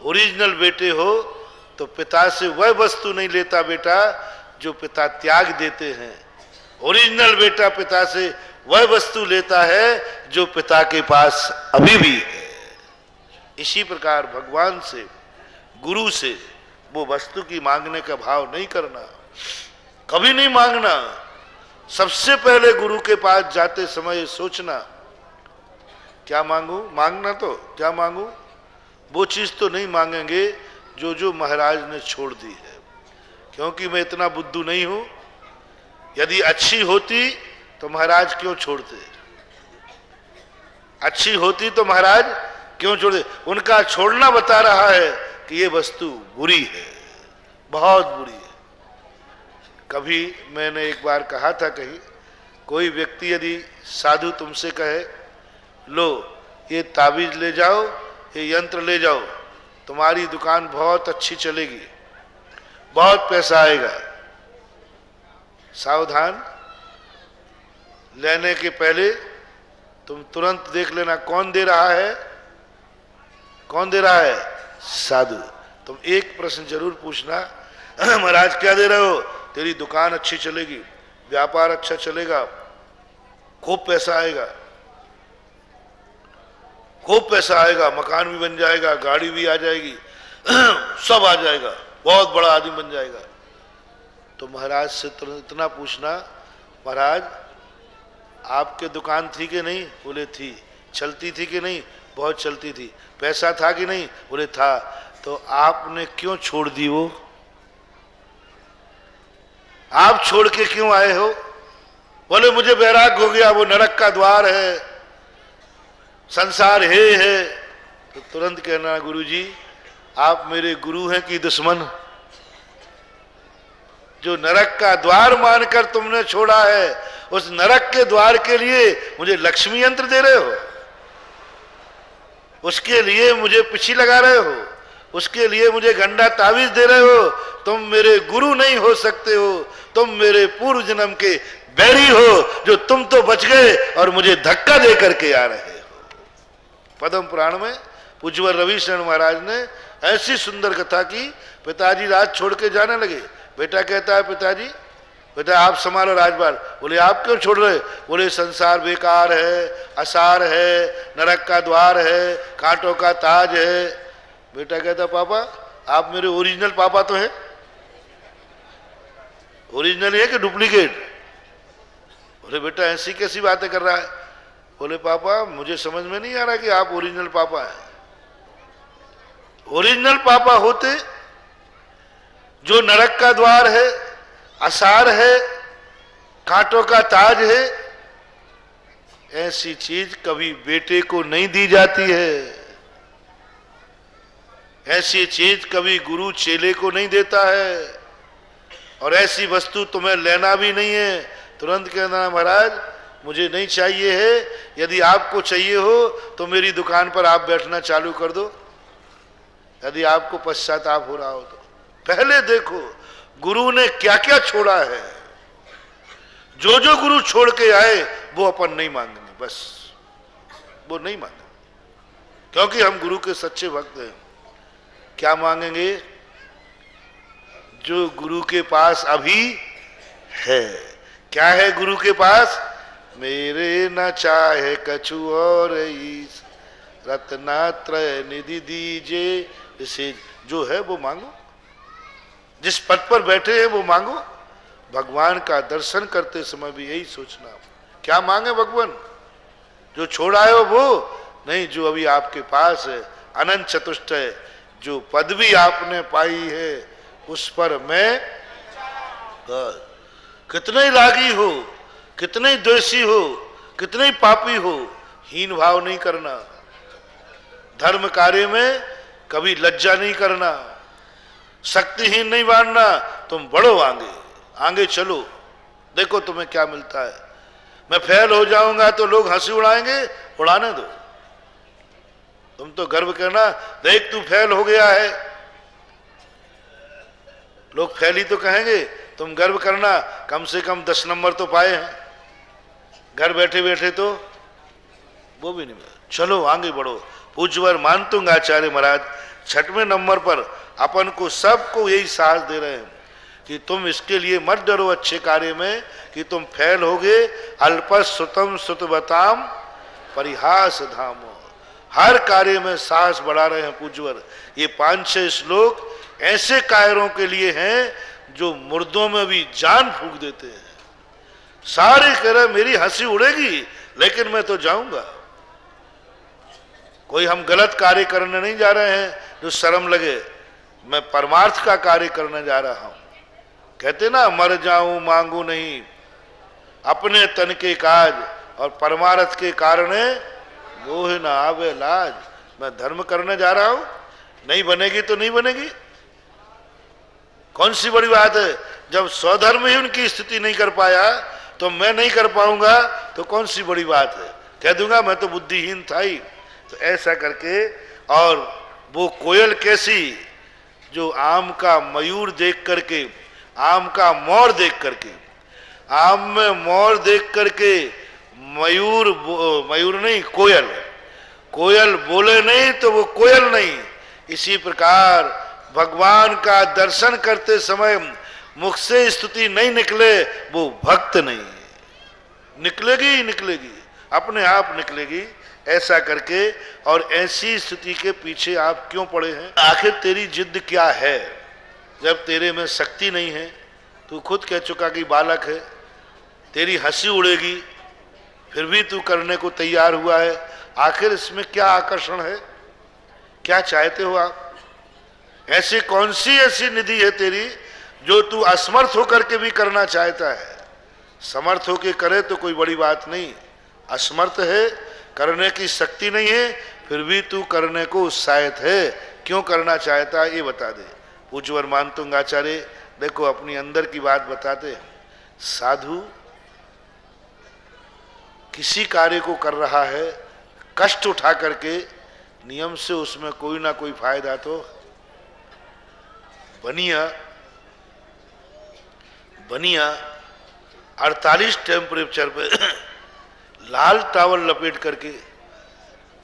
ओरिजिनल बेटे हो, तो पिता से वह वस्तु नहीं लेता बेटा जो पिता त्याग देते हैं। ओरिजिनल बेटा पिता से वह वस्तु लेता है जो पिता के पास अभी भी है। इसी प्रकार भगवान से, गुरु से वो वस्तु की मांगने का भाव नहीं करना, कभी नहीं मांगना। सबसे पहले गुरु के पास जाते समय सोचना, क्या मांगू, मांगना तो क्या मांगू, वो चीज तो नहीं मांगेंगे जो महाराज ने छोड़ दी है, क्योंकि मैं इतना बुद्धू नहीं हूं। यदि अच्छी होती तो महाराज क्यों छोड़ते, अच्छी होती तो महाराज क्यों छोड़ते। उनका छोड़ना बता रहा है कि ये वस्तु बुरी है, बहुत बुरी है। कभी मैंने एक बार कहा था, कहीं कोई व्यक्ति यदि साधु तुमसे कहे, लो ये ताबीज ले जाओ, ये यंत्र ले जाओ, तुम्हारी दुकान बहुत अच्छी चलेगी, बहुत पैसा आएगा, सावधान, लेने के पहले तुम तुरंत देख लेना कौन दे रहा है, कौन दे रहा है, साधु। तुम एक प्रश्न जरूर पूछना, महाराज क्या दे रहे हो, तेरी दुकान अच्छी चलेगी, व्यापार अच्छा चलेगा, खूब पैसा आएगा, खूब पैसा आएगा, मकान भी बन जाएगा, गाड़ी भी आ जाएगी, सब आ जाएगा, बहुत बड़ा आदमी बन जाएगा। तो महाराज से इतना पूछना, महाराज आपके दुकान थी कि नहीं, बोले थी। चलती थी कि नहीं, बहुत चलती थी। पैसा था कि नहीं? बोले था। तो आपने क्यों छोड़ दी वो? आप छोड़ के क्यों आए हो? बोले मुझे वैराग हो गया, वो नरक का द्वार है, संसार है। तो तुरंत कहना, गुरुजी आप मेरे गुरु हैं कि दुश्मन? जो नरक का द्वार मानकर तुमने छोड़ा है, उस नरक के द्वार के लिए मुझे लक्ष्मी यंत्र दे रहे हो, उसके लिए मुझे पिछी लगा रहे हो, उसके लिए मुझे गंडा तावीज दे रहे हो। तुम मेरे गुरु नहीं हो सकते हो, तुम मेरे पूर्व जन्म के बैरी हो, जो तुम तो बच गए और मुझे धक्का दे करके आ रहे हो। पद्म पुराण में पूज्यवर रविशरण महाराज ने ऐसी सुंदर कथा की। पिताजी राज छोड़ के जाने लगे। बेटा कहता है, पिताजी बेटा आप संभालो राजपाल। बोले आप क्यों छोड़ रहे? बोले संसार बेकार है, असार है, नरक का द्वार है, कांटों का ताज है। बेटा कहता, पापा आप मेरे ओरिजिनल पापा तो हैं? ओरिजिनल है कि डुप्लीकेट? बोले बेटा ऐसी कैसी बातें कर रहा है? बोले पापा मुझे समझ में नहीं आ रहा कि आप ओरिजिनल पापा हैं। ओरिजिनल पापा होते जो नरक का द्वार है, असार है, कांटों का ताज है, ऐसी चीज कभी बेटे को नहीं दी जाती है। ऐसी चीज कभी गुरु चेले को नहीं देता है, और ऐसी वस्तु तुम्हें लेना भी नहीं है। तुरंत कहना, महाराज मुझे नहीं चाहिए है, यदि आपको चाहिए हो तो मेरी दुकान पर आप बैठना चालू कर दो, यदि आपको पश्चाताप हो रहा हो तो। पहले देखो गुरु ने क्या क्या छोड़ा है। जो जो गुरु छोड़ के आए वो अपन नहीं मांगेंगे, बस वो नहीं मांगेंगे, क्योंकि हम गुरु के सच्चे भक्त हैं। क्या मांगेंगे? जो गुरु के पास अभी है। क्या है गुरु के पास? मेरे न चाहे कछु और ईस, रत्नात्रय निधि दीजे। इसे जो है वो मांगो, जिस पद पर बैठे हैं वो मांगो। भगवान का दर्शन करते समय भी यही सोचना, क्या मांगे भगवान? जो छोड़ आए हो वो नहीं, जो अभी आपके पास है। अनंत चतुष्ट है, जो पदवी आपने पाई है उस पर मैं कितने ही रागी हो, कितने ही द्वेषी हो, कितने ही पापी हो, हीन भाव नहीं करना। धर्म कार्य में कभी लज्जा नहीं करना, शक्तिहीन नहीं मानना। तुम बढ़ो आगे, आगे चलो, देखो तुम्हें क्या मिलता है। मैं फेल हो जाऊंगा तो लोग हंसी उड़ाएंगे, उड़ाने दो। तुम तो गर्व करना, देख तू फेल हो गया है। लोग फेल ही तो कहेंगे, तुम गर्व करना कम से कम 10 नंबर तो पाए हैं। घर बैठे बैठे तो वो भी नहीं मिला। चलो आगे बढ़ो। पूज्यवर मानतुंग आचार्य महाराज 6वें नंबर पर अपन को सबको यही साहस दे रहे हैं कि तुम इसके लिए मत डरो अच्छे कार्य में कि तुम फेल होगे। अल्पश्रुतम श्रुतवताम परिहास धामो। हर कार्य में साहस बढ़ा रहे हैं पूज्यवर। ये 5-6 श्लोक ऐसे कायरों के लिए हैं जो मुर्दों में भी जान फूंक देते हैं। सारे कह रहे मेरी हंसी उड़ेगी लेकिन मैं तो जाऊंगा। कोई हम गलत कार्य करने नहीं जा रहे हैं जो शर्म लगे, मैं परमार्थ का कार्य करने जा रहा हूं। कहते ना, मर जाऊं मांगू नहीं अपने तन के काज, और परमार्थ के कारण मोह न आवे लाज। मैं धर्म करने जा रहा हूं, नहीं बनेगी तो नहीं बनेगी। कौन सी बड़ी बात है? जब स्वधर्म ही उनकी स्थिति नहीं कर पाया तो मैं नहीं कर पाऊंगा तो कौन सी बड़ी बात है? कह दूंगा मैं तो बुद्धिहीन था ही। तो ऐसा करके, और वो कोयल कैसी जो आम का मयूर देख करके, आम का मोर देख करके, आम में मोर देख करके मयूर नहीं कोयल, कोयल बोले नहीं तो वो कोयल नहीं। इसी प्रकार भगवान का दर्शन करते समय मुख से स्तुति नहीं निकले वो भक्त नहीं। निकलेगी ही निकलेगी, अपने आप निकलेगी। ऐसा करके, और ऐसी स्तुति के पीछे आप क्यों पड़े हैं? आखिर तेरी जिद क्या है? जब तेरे में शक्ति नहीं है, तू खुद कह चुका कि बालक है, तेरी हंसी उड़ेगी फिर भी तू करने को तैयार हुआ है। आखिर इसमें क्या आकर्षण है, क्या चाहते हो आप? ऐसी कौन सी ऐसी निधि है तेरी जो तू असमर्थ होकर के भी करना चाहता है? समर्थ होकर करे तो कोई बड़ी बात नहीं, असमर्थ है, करने की शक्ति नहीं है, फिर भी तू करने को उत्साहित है, क्यों करना चाहता है ये बता दे। पूज्यवर मानतुंग आचार्य देखो अपनी अंदर की बात बताते हैं। साधु किसी कार्य को कर रहा है कष्ट उठा करके, नियम से उसमें कोई ना कोई फायदा तो। बनिया 48 टेम्परेचर पे लाल टावल लपेट करके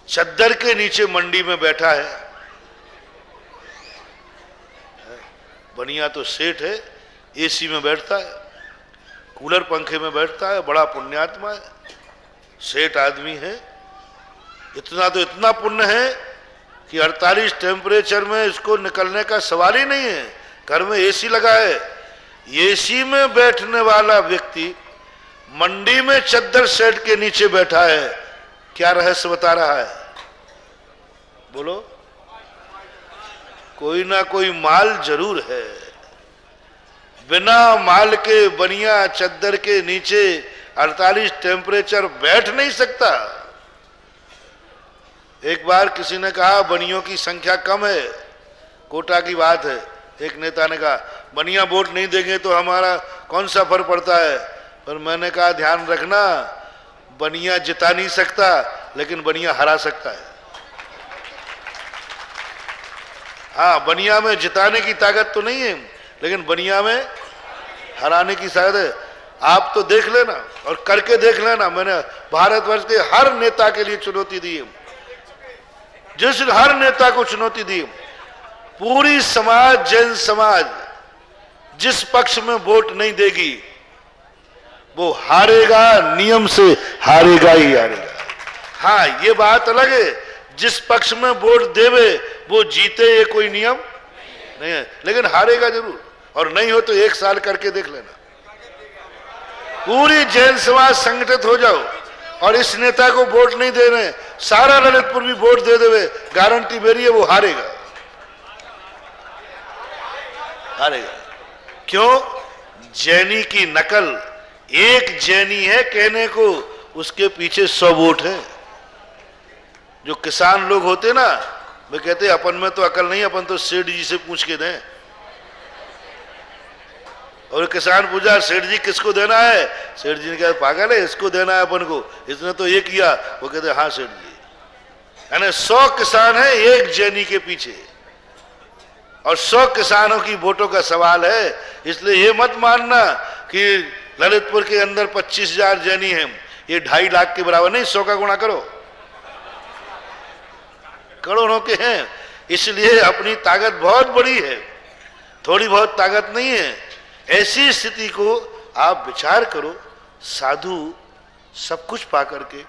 चद्दर के नीचे मंडी में बैठा है। बनिया तो सेठ है, एसी में बैठता है, कूलर पंखे में बैठता है, बड़ा पुण्यात्मा है, सेठ आदमी है। इतना पुण्य है कि 48 टेम्परेचर में इसको निकलने का सवाल ही नहीं है। घर में एसी लगा है, एसी में बैठने वाला व्यक्ति मंडी में चद्दर सेट के नीचे बैठा है, क्या रहस्य बता रहा है? बोलो, कोई ना कोई माल जरूर है। बिना माल के बनिया चद्दर के नीचे 48 टेम्परेचर बैठ नहीं सकता। एक बार किसी ने कहा बनियों की संख्या कम है, कोटा की बात है। एक नेता ने कहा बनिया वोट नहीं देंगे तो हमारा कौन सा फर्क पड़ता है। पर मैंने कहा ध्यान रखना, बनिया जिता नहीं सकता लेकिन बनिया हरा सकता है। हाँ, बनिया में जिताने की ताकत तो नहीं है लेकिन बनिया में हराने की ताकत है। आप तो देख लेना और करके देख लेना। मैंने भारतवर्ष के हर नेता के लिए चुनौती दी है, जिस हर नेता को चुनौती दी, पूरी समाज, जैन समाज जिस पक्ष में वोट नहीं देगी वो हारेगा, नियम से हारेगा ही हारेगा। हाँ, ये बात अलग है, जिस पक्ष में वोट देवे वो जीते, ये कोई नियम नहीं है, लेकिन हारेगा जरूर। और नहीं हो तो 1 साल करके देख लेना, पूरी जैन समाज संगठित हो जाओ और इस नेता को वोट नहीं दे रहे, सारा ललितपुर भी वोट दे देवे, गारंटी मेरी है वो हारेगा, हारेगा। क्यों? जैनी की नकल, एक जैनी है कहने को, उसके पीछे 100 वोट है। जो किसान लोग होते ना, वे कहते अपन में तो अकल नहीं, अपन तो सेठ जी से पूछ के दें। और किसान पूछा सेठ जी किसको देना है, सेठ जी ने कहा पागल है, इसको देना है अपन को, इसने तो ये किया। वो कहते हाँ सेठ जी। यानी 100 किसान है एक जैनी के पीछे, और 100 किसानों की वोटों का सवाल है। इसलिए ये मत मानना कि ललितपुर के अंदर 25,000 जैनी हैं, ये 2.5 लाख के बराबर नहीं, 100 का गुणा करो, करोड़ों के हैं। इसलिए अपनी ताकत बहुत बड़ी है, थोड़ी बहुत ताकत नहीं है। ऐसी स्थिति को आप विचार करो, साधु सब कुछ पाकर के,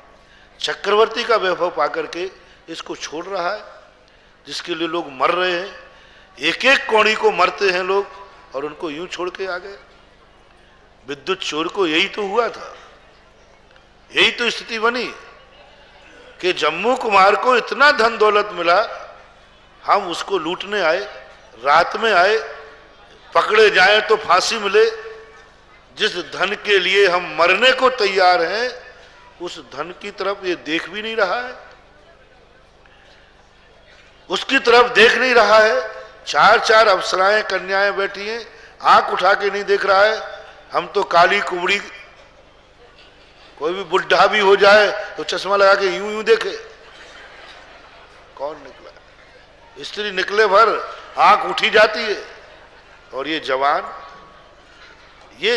चक्रवर्ती का वैभव पाकर के इसको छोड़ रहा है, जिसके लिए लोग मर रहे हैं, एक एक कौड़ी को मरते हैं लोग, और उनको यूं छोड़ के आ गए। विद्युत चोर को यही तो हुआ था, यही तो स्थिति बनी कि जम्मू कुमार को इतना धन दौलत मिला, हम उसको लूटने आए, रात में आए, पकड़े जाए तो फांसी मिले। जिस धन के लिए हम मरने को तैयार हैं, उस धन की तरफ ये देख भी नहीं रहा है, उसकी तरफ देख नहीं रहा है। 4-4 अप्सराएं कन्याएं बैठी हैं, आंख उठा के नहीं देख रहा है। हम तो काली कुबड़ी, कोई भी बुढ़ा भी हो जाए तो चश्मा लगा के यूं यूं देखे, कौन निकला? स्त्री निकले भर आंख उठी जाती है। और ये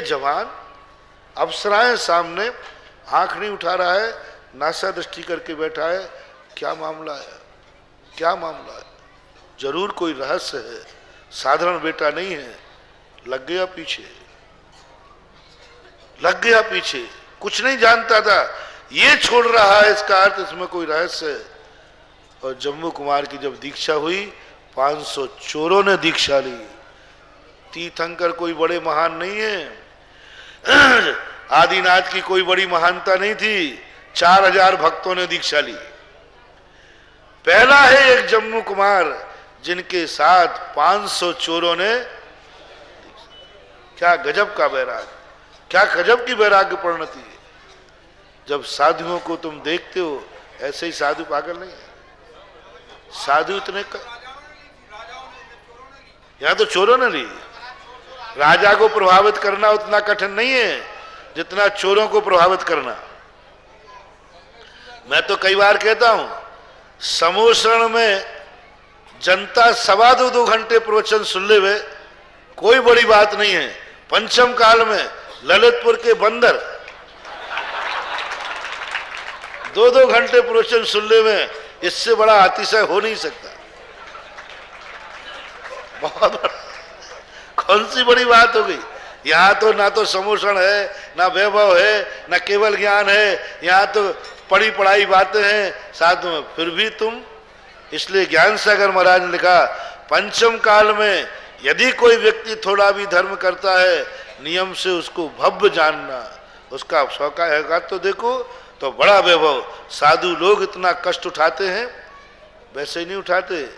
जवान अप्सराएं सामने आंख नहीं उठा रहा है, नासा दृष्टि करके बैठा है। क्या मामला है, क्या मामला है? जरूर कोई रहस्य है, साधारण बेटा नहीं है। लग गया पीछे, लग गया पीछे, कुछ नहीं जानता था, ये छोड़ रहा है, इसका अर्थ इसमें कोई रहस्य है। और जम्मू कुमार की जब दीक्षा हुई, 500 चोरों ने दीक्षा ली। तीर्थंकर कोई बड़े महान नहीं है, आदिनाथ की कोई बड़ी महानता नहीं थी, 4000 भक्तों ने दीक्षा ली। पहला है एक जम्मू कुमार जिनके साथ 500 चोरों ने। क्या गजब का वैराग, क्या गजब की वैराग्य परिणति है। जब साधुओं को तुम देखते हो, ऐसे ही साधु पागल नहीं है। साधु इतने यहां तो चोरों ने ली। राजा को प्रभावित करना उतना कठिन नहीं है जितना चोरों को प्रभावित करना। मैं तो कई बार कहता हूं, समोसरण में जनता 2.25 घंटे प्रवचन सुन ले वे, कोई बड़ी बात नहीं है। पंचम काल में ललितपुर के बंदर 2-2 घंटे प्रवचन सुन ले वे, इससे बड़ा अतिशय हो नहीं सकता। बहुत बड़ा, कौन सी बड़ी बात हो गई। यहाँ तो ना तो समोषण है, ना वैभव है, ना केवल ज्ञान है, यहाँ तो पढ़ी पढ़ाई बातें हैं साथ में, फिर भी तुम। इसलिए ज्ञान सागर महाराज ने लिखा, पंचम काल में यदि कोई व्यक्ति थोड़ा भी धर्म करता है, नियम से उसको भव्य जानना, उसका शौका है तो देखो तो बड़ा वैभव। साधु लोग इतना कष्ट उठाते हैं, वैसे ही नहीं उठाते।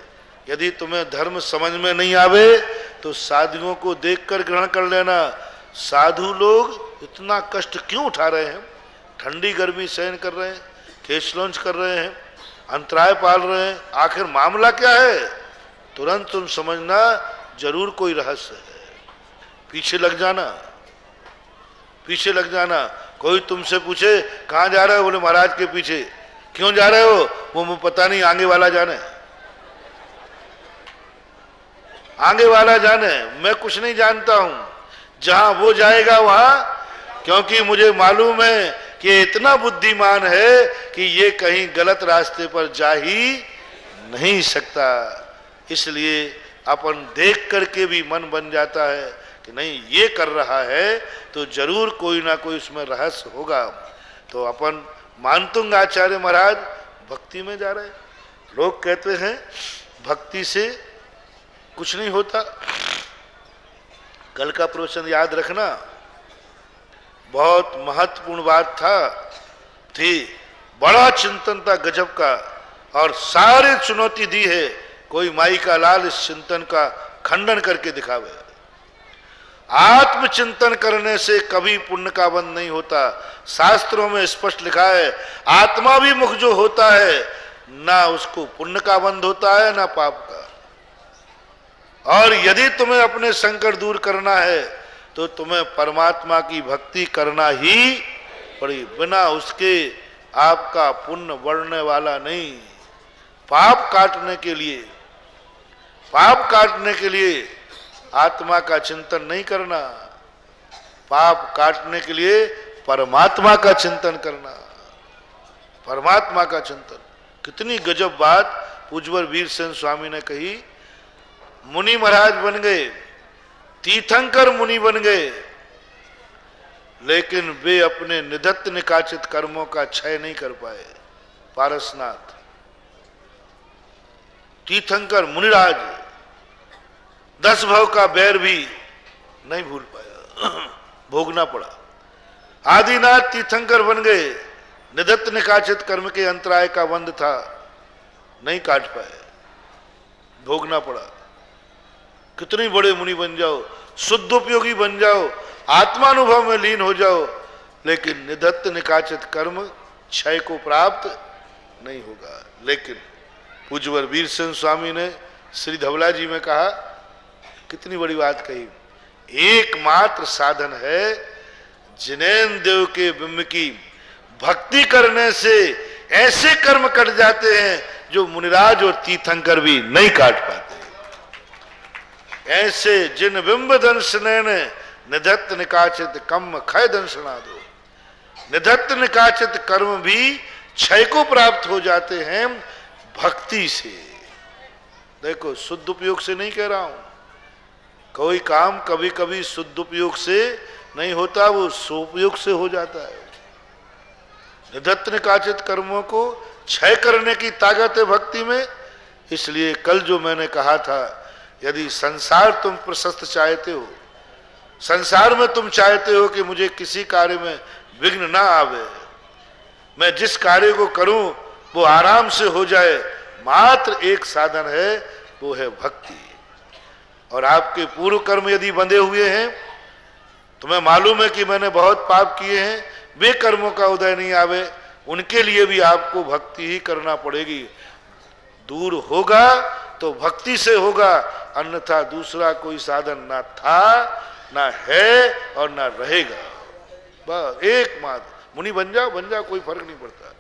यदि तुम्हें धर्म समझ में नहीं आवे तो साधुओं को देखकर ग्रहण कर लेना। साधु लोग इतना कष्ट क्यों उठा रहे हैं, ठंडी गर्मी सहन कर रहे हैं, केश लॉन्च कर रहे हैं, अंतराय पाल रहे हैं, आखिर मामला क्या है। तुरंत तुम समझना जरूर कोई रहस्य है। पीछे लग जाना, पीछे लग जाना। कोई तुमसे पूछे कहाँ जा रहे हो, बोले महाराज के पीछे। क्यों जा रहे हो, वो पता नहीं, आगे वाला जाने, आगे वाला जाने, मैं कुछ नहीं जानता हूं। जहां वो जाएगा वहां, क्योंकि मुझे मालूम है कि ये इतना बुद्धिमान है कि ये कहीं गलत रास्ते पर जा ही नहीं सकता। इसलिए अपन देख करके भी मन बन जाता है कि नहीं ये कर रहा है तो जरूर कोई ना कोई उसमें रहस्य होगा। तो अपन मानतुंग आचार्य महाराज भक्ति में जा रहे हैं। लोग कहते हैं भक्ति से कुछ नहीं होता। कल का प्रवचन याद रखना, बहुत महत्वपूर्ण बात थी, बड़ा चिंतन था गजब का, और सारे चुनौती दी है। कोई माई का लाल इस चिंतन का खंडन करके दिखावे। आत्मचिंतन करने से कभी पुण्य का बंध नहीं होता। शास्त्रों में स्पष्ट लिखा है, आत्मा भी मुख जो होता है, ना उसको पुण्य का बंध होता है ना पाप का। और यदि तुम्हें अपने संकट दूर करना है तो तुम्हें परमात्मा की भक्ति करना ही पड़ी। बिना उसके आपका पुण्य बढ़ने वाला नहीं। पाप काटने के लिए, पाप काटने के लिए आत्मा का चिंतन नहीं करना, पाप काटने के लिए परमात्मा का चिंतन करना, परमात्मा का चिंतन। कितनी गजब बात पूज्यवर वीरसेन स्वामी ने कही। मुनि महाराज बन गए, तीर्थंकर मुनि बन गए, लेकिन वे अपने निधत्त निकाचित कर्मों का क्षय नहीं कर पाए। पारसनाथ तीर्थंकर मुनिराज 10 भव का बैर भी नहीं भूल पाया, भोगना पड़ा। आदिनाथ तीर्थंकर बन गए, निधत्त निकाचित कर्म के अंतराय का बंध था, नहीं काट पाए, भोगना पड़ा। कितने बड़े मुनि बन जाओ, शुद्ध उपयोगी बन जाओ, आत्मानुभव में लीन हो जाओ, लेकिन निधत्त निकाचित कर्म क्षय को प्राप्त नहीं होगा। लेकिन पूज्यवर वीरसेन स्वामी ने श्री धवला जी में कहा, कितनी बड़ी बात कही, एकमात्र साधन है जिनेन्द्र देव के बिंब की भक्ति करने से ऐसे कर्म कट जाते हैं जो मुनिराज और तीर्थंकर भी नहीं काट पाते। ऐसे जिन बिंब दंशने ने निधत्त निकाचित कम क्षय दंशना दो। निधत्त निकाचित कर्म भी क्षय को प्राप्त हो जाते हैं भक्ति से। देखो, शुद्ध उपयोग से नहीं कह रहा हूं, कोई काम कभी कभी शुद्ध उपयोग से नहीं होता, वो सोपयोग से हो जाता है। निधत्त निकाचित कर्मों को क्षय करने की ताकत है भक्ति में। इसलिए कल जो मैंने कहा था, यदि संसार तुम प्रशस्त चाहते हो, संसार में तुम चाहते हो कि मुझे किसी कार्य में विघ्न ना आवे, मैं जिस कार्य को करूं वो आराम से हो जाए, मात्र एक साधन है, वो है भक्ति। और आपके पूर्व कर्म यदि बंधे हुए हैं, तुम्हें मालूम है कि मैंने बहुत पाप किए हैं, वे कर्मों का उदय नहीं आवे, उनके लिए भी आपको भक्ति ही करना पड़ेगी। दूर होगा तो भक्ति से होगा, अन्यथा दूसरा कोई साधन ना था, ना है और ना रहेगा। बस एकमात्र मुनि बन जाओ, कोई फर्क नहीं पड़ता।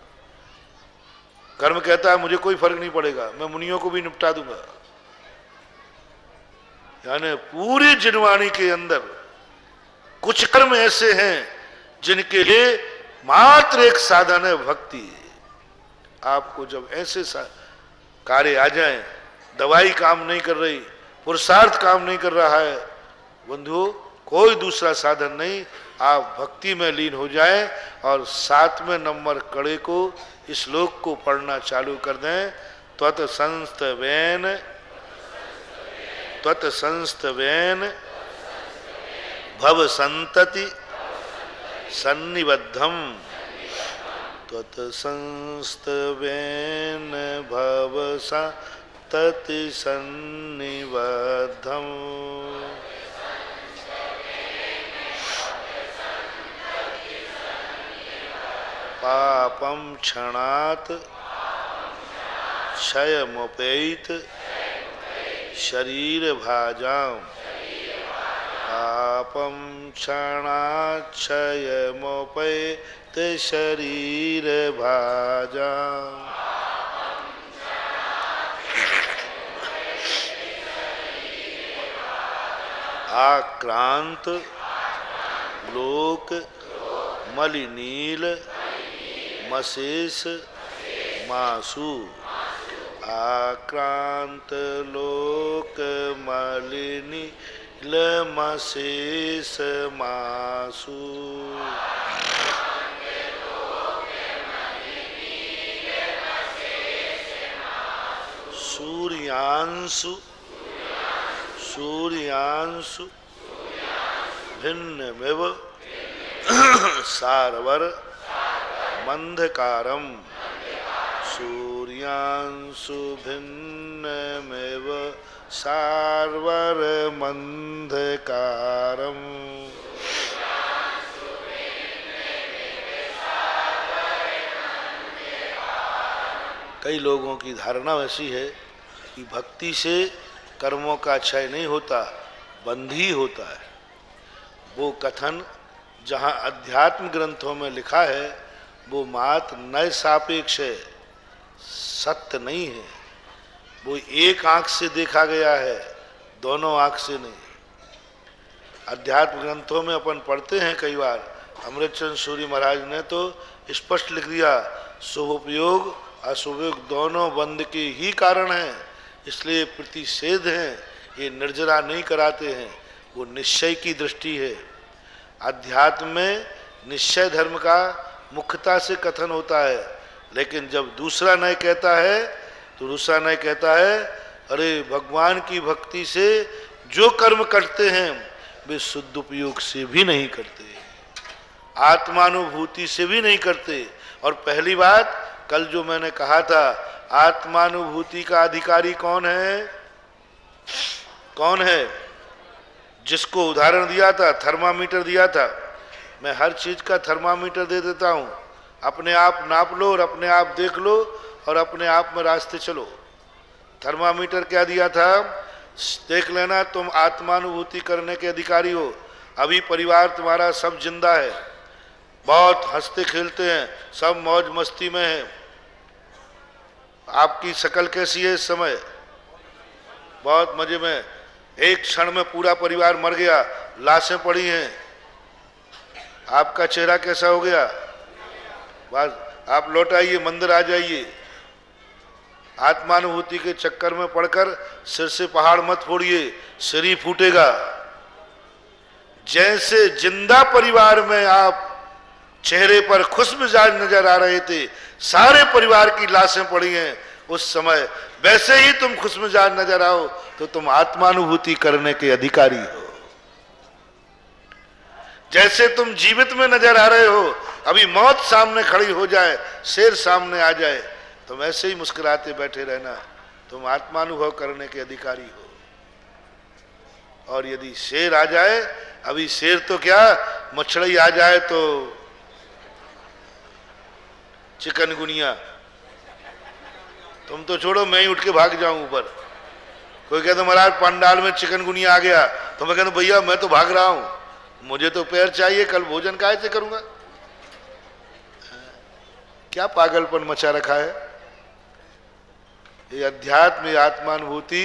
कर्म कहता है मुझे कोई फर्क नहीं पड़ेगा, मैं मुनियों को भी निपटा दूंगा। यानी पूरी जिनवाणी के अंदर कुछ कर्म ऐसे हैं जिनके लिए मात्र एक साधन है भक्ति। आपको जब ऐसे कार्य आ जाएं, दवाई काम नहीं कर रही, पुरुषार्थ काम नहीं कर रहा है, बंधुओं कोई दूसरा साधन नहीं, आप भक्ति में लीन हो जाएं और 7वें नंबर कड़े को इस श्लोक को पढ़ना चालू कर दें। त्वत् संस्तवेन भव संतति सन्निबद्धम, त्वत् संस्तवेन भव संतति सन्निबद्धम। पापम क्षणात् क्षयमुपैत शरीर भाजाम, पापम क्षणात् क्षयमुपैत शरीर भाजाम। आक्रांत लोक मलिनील मशेष मासु, आक्रांत लोक मलिनील मशेष मासु। सूर्यांशु सूर्यांशु भिन्नमेव सारवर मंधकारम, सूर्यांशु भिन्नमेव सारवर मंधकारम। कई लोगों की धारणा ऐसी है कि भक्ति से कर्मों का क्षय नहीं होता, बंध ही होता है। वो कथन जहाँ अध्यात्म ग्रंथों में लिखा है वो मात्र नए सापेक्ष है, सत्य नहीं है। वो एक आंख से देखा गया है, दोनों आंख से नहीं। अध्यात्म ग्रंथों में अपन पढ़ते हैं कई बार, अमृतचंद सूरी महाराज ने तो स्पष्ट लिख दिया, शुभोपयोग अशुभयोग दोनों बंध के ही कारण हैं, इसलिए प्रतिषेध हैं, ये निर्जरा नहीं कराते हैं। वो निश्चय की दृष्टि है। अध्यात्म में निश्चय धर्म का मुख्यता से कथन होता है, लेकिन जब दूसरा न्याय कहता है तो दूसरा न्याय कहता है अरे भगवान की भक्ति से जो कर्म करते हैं वे शुद्ध उपयोग से भी नहीं करते, आत्मानुभूति से भी नहीं करते। और पहली बात कल जो मैंने कहा था, आत्मानुभूति का अधिकारी कौन है? कौन है? जिसको उदाहरण दिया था, थर्मामीटर दिया था। मैं हर चीज का थर्मामीटर दे देता हूं, अपने आप नाप लो और अपने आप देख लो और अपने आप में रास्ते चलो। थर्मामीटर क्या दिया था? देख लेना तुम आत्मानुभूति करने के अधिकारी हो। अभी परिवार तुम्हारा सब जिंदा है, बहुत हंसते खेलते हैं, सब मौज मस्ती में है। आपकी शक्ल कैसी है इस समय? बहुत मजे में। एक क्षण में पूरा परिवार मर गया, लाशें पड़ी हैं, आपका चेहरा कैसा हो गया? बस आप लौट आइए, मंदिर आ जाइए। आत्मानुभूति के चक्कर में पड़कर सिर से पहाड़ मत फोड़िए, सिर ही फूटेगा। जैसे जिंदा परिवार में आप चेहरे पर खुश मिजाज नजर आ रहे थे, सारे परिवार की लाशें पड़ी हैं उस समय, वैसे ही तुम खुश मिजाज नजर आओ तो तुम आत्मानुभूति करने के अधिकारी हो। जैसे तुम जीवित में नजर आ रहे हो, अभी मौत सामने खड़ी हो जाए, शेर सामने आ जाए तुम ऐसे ही मुस्कुराते बैठे रहना, तुम आत्मानुभव करने के अधिकारी हो। और यदि शेर आ जाए, अभी शेर तो क्या, मछली आ जाए तो चिकनगुनिया, तुम तो छोड़ो, मैं ही उठ के भाग जाऊं ऊपर। कोई कहता महाराज पंडाल में चिकनगुनिया आ गया, तो मैं कहता भैया मैं तो भाग रहा हूं, मुझे तो पैर चाहिए, कल भोजन कैसे करूंगा। क्या पागलपन मचा रखा है। ये अध्यात्म, ये आत्मानुभूति,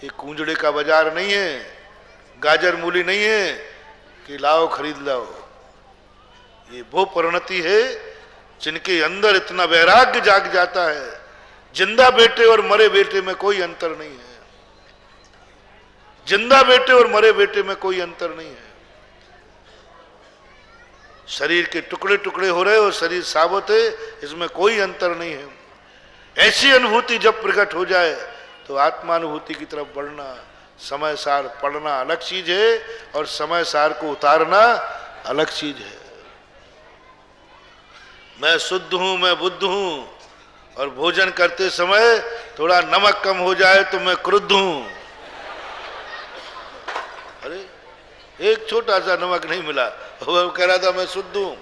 ये कूंजड़े का बाजार नहीं है, गाजर मूली नहीं है कि लाओ खरीद लाओ। ये वो परिणति है जिनके अंदर इतना वैराग्य जाग जाता है, जिंदा बेटे और मरे बेटे में कोई अंतर नहीं है, जिंदा बेटे और मरे बेटे में कोई अंतर नहीं है। शरीर के टुकड़े टुकड़े हो रहे और शरीर साबुत है, इसमें कोई अंतर नहीं है। ऐसी अनुभूति जब प्रकट हो जाए तो आत्मानुभूति की तरफ बढ़ना, समय सार पढ़ना अलग चीज है और समय सार को उतारना अलग चीज है। मैं शुद्ध हूं, मैं बुद्ध हूं, और भोजन करते समय थोड़ा नमक कम हो जाए तो मैं क्रुद्ध हूं। अरे एक छोटा सा नमक नहीं मिला, वो कह रहा था मैं शुद्ध हूं।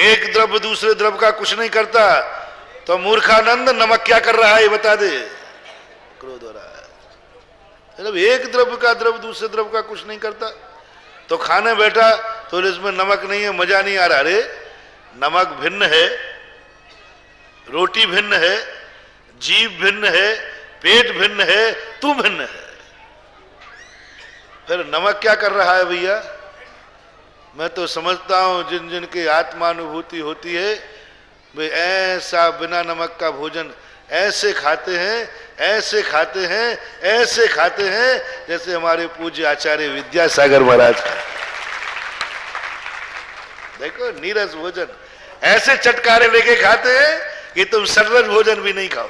एक द्रव्य दूसरे द्रव्य का कुछ नहीं करता, तो मूर्खानंद नमक क्या कर रहा है ये बता दे, क्रोध हो रहा है। मतलब एक द्रव्य का द्रव्य दूसरे द्रव्य का कुछ नहीं करता। तो खाने बैठा तो इसमें नमक नहीं है, मजा नहीं आ रहा। अरे नमक भिन्न है, रोटी भिन्न है, जीभ भिन्न है, पेट भिन्न है, तू भिन्न है, फिर नमक क्या कर रहा है भैया। मैं तो समझता हूं जिन जिन की आत्मानुभूति होती है वे ऐसा बिना नमक का भोजन ऐसे खाते हैं, ऐसे खाते हैं, ऐसे खाते हैं जैसे हमारे पूज्य आचार्य विद्यासागर महाराज का। देखो नीरस भोजन ऐसे चटकारे लेके खाते हैं कि तुम सरल भोजन भी नहीं खाओ।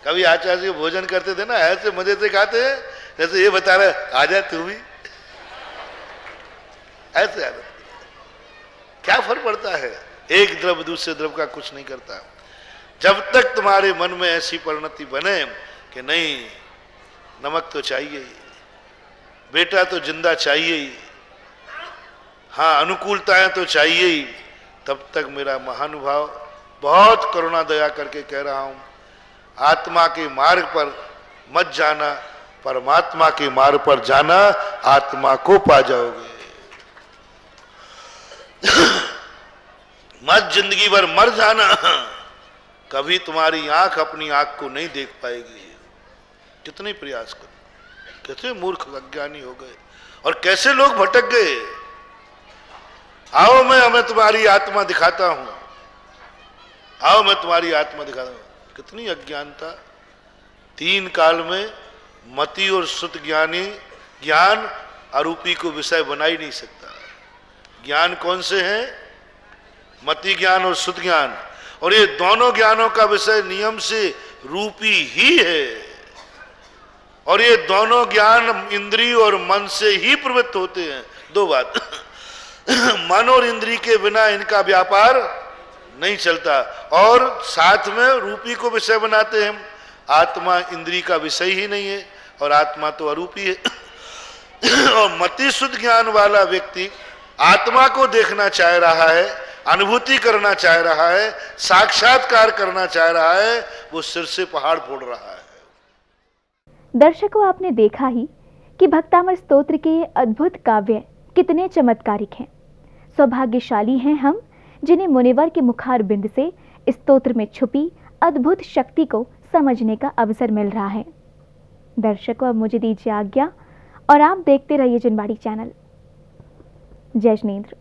कभी आचार्य जी भोजन करते थे ना, ऐसे मजे से खाते हैं जैसे ये बता रहे आजा तू भी, ऐसे आदत। क्या फर्क पड़ता है, एक द्रव्य दूसरे द्रव्य का कुछ नहीं करता। जब तक तुम्हारे मन में ऐसी परिणति बने कि नहीं नमक तो चाहिए ही, बेटा तो जिंदा चाहिए ही, हाँ अनुकूलताएं तो चाहिए ही, तब तक मेरा महानुभाव बहुत करुणा दया करके कह रहा हूं, आत्मा के मार्ग पर मत जाना, परमात्मा के मार्ग पर जाना, आत्मा को पा जाओगे। मत जिंदगी भर मर जाना, कभी तुम्हारी आंख अपनी आंख को नहीं देख पाएगी। कितने प्रयास कर, कैसे मूर्ख अज्ञानी हो गए और कैसे लोग भटक गए। आओ मैं हमें तुम्हारी आत्मा दिखाता हूं, आओ मैं तुम्हारी आत्मा दिखाता हूं। कितनी अज्ञानता। तीन काल में मति और सुत ज्ञानी ज्ञान अरूपी को विषय बना ही नहीं सकता। ज्ञान कौन से हैं? मति ज्ञान और सुत ज्ञान, और ये दोनों ज्ञानों का विषय नियम से रूपी ही है। और ये दोनों ज्ञान इंद्रिय और मन से ही प्रवृत्त होते हैं। दो बात मन और इंद्रिय के बिना इनका व्यापार नहीं चलता, और साथ में रूपी को विषय बनाते हैं। आत्मा इंद्रिय का विषय ही नहीं है और आत्मा तो अरूपी है। और मति शुद्ध ज्ञान वाला व्यक्ति आत्मा को देखना चाह रहा है, अनुभूति करना चाह रहा है, साक्षात्कार करना चाह रहा है, वो सिर से पहाड़ फोड़ रहा है। दर्शकों, आपने देखा ही कि भक्तामर स्तोत्र के ये अद्भुत काव्य कितने चमत्कारिक हैं। सौभाग्यशाली हैं हम जिन्हें मुनिवर के मुखार बिंद से इस स्तोत्र में छुपी अद्भुत शक्ति को समझने का अवसर मिल रहा है। दर्शकों, अब मुझे दीजिए आज्ञा और आप देखते रहिए जिनवाड़ी चैनल। जय जिनेंद्र।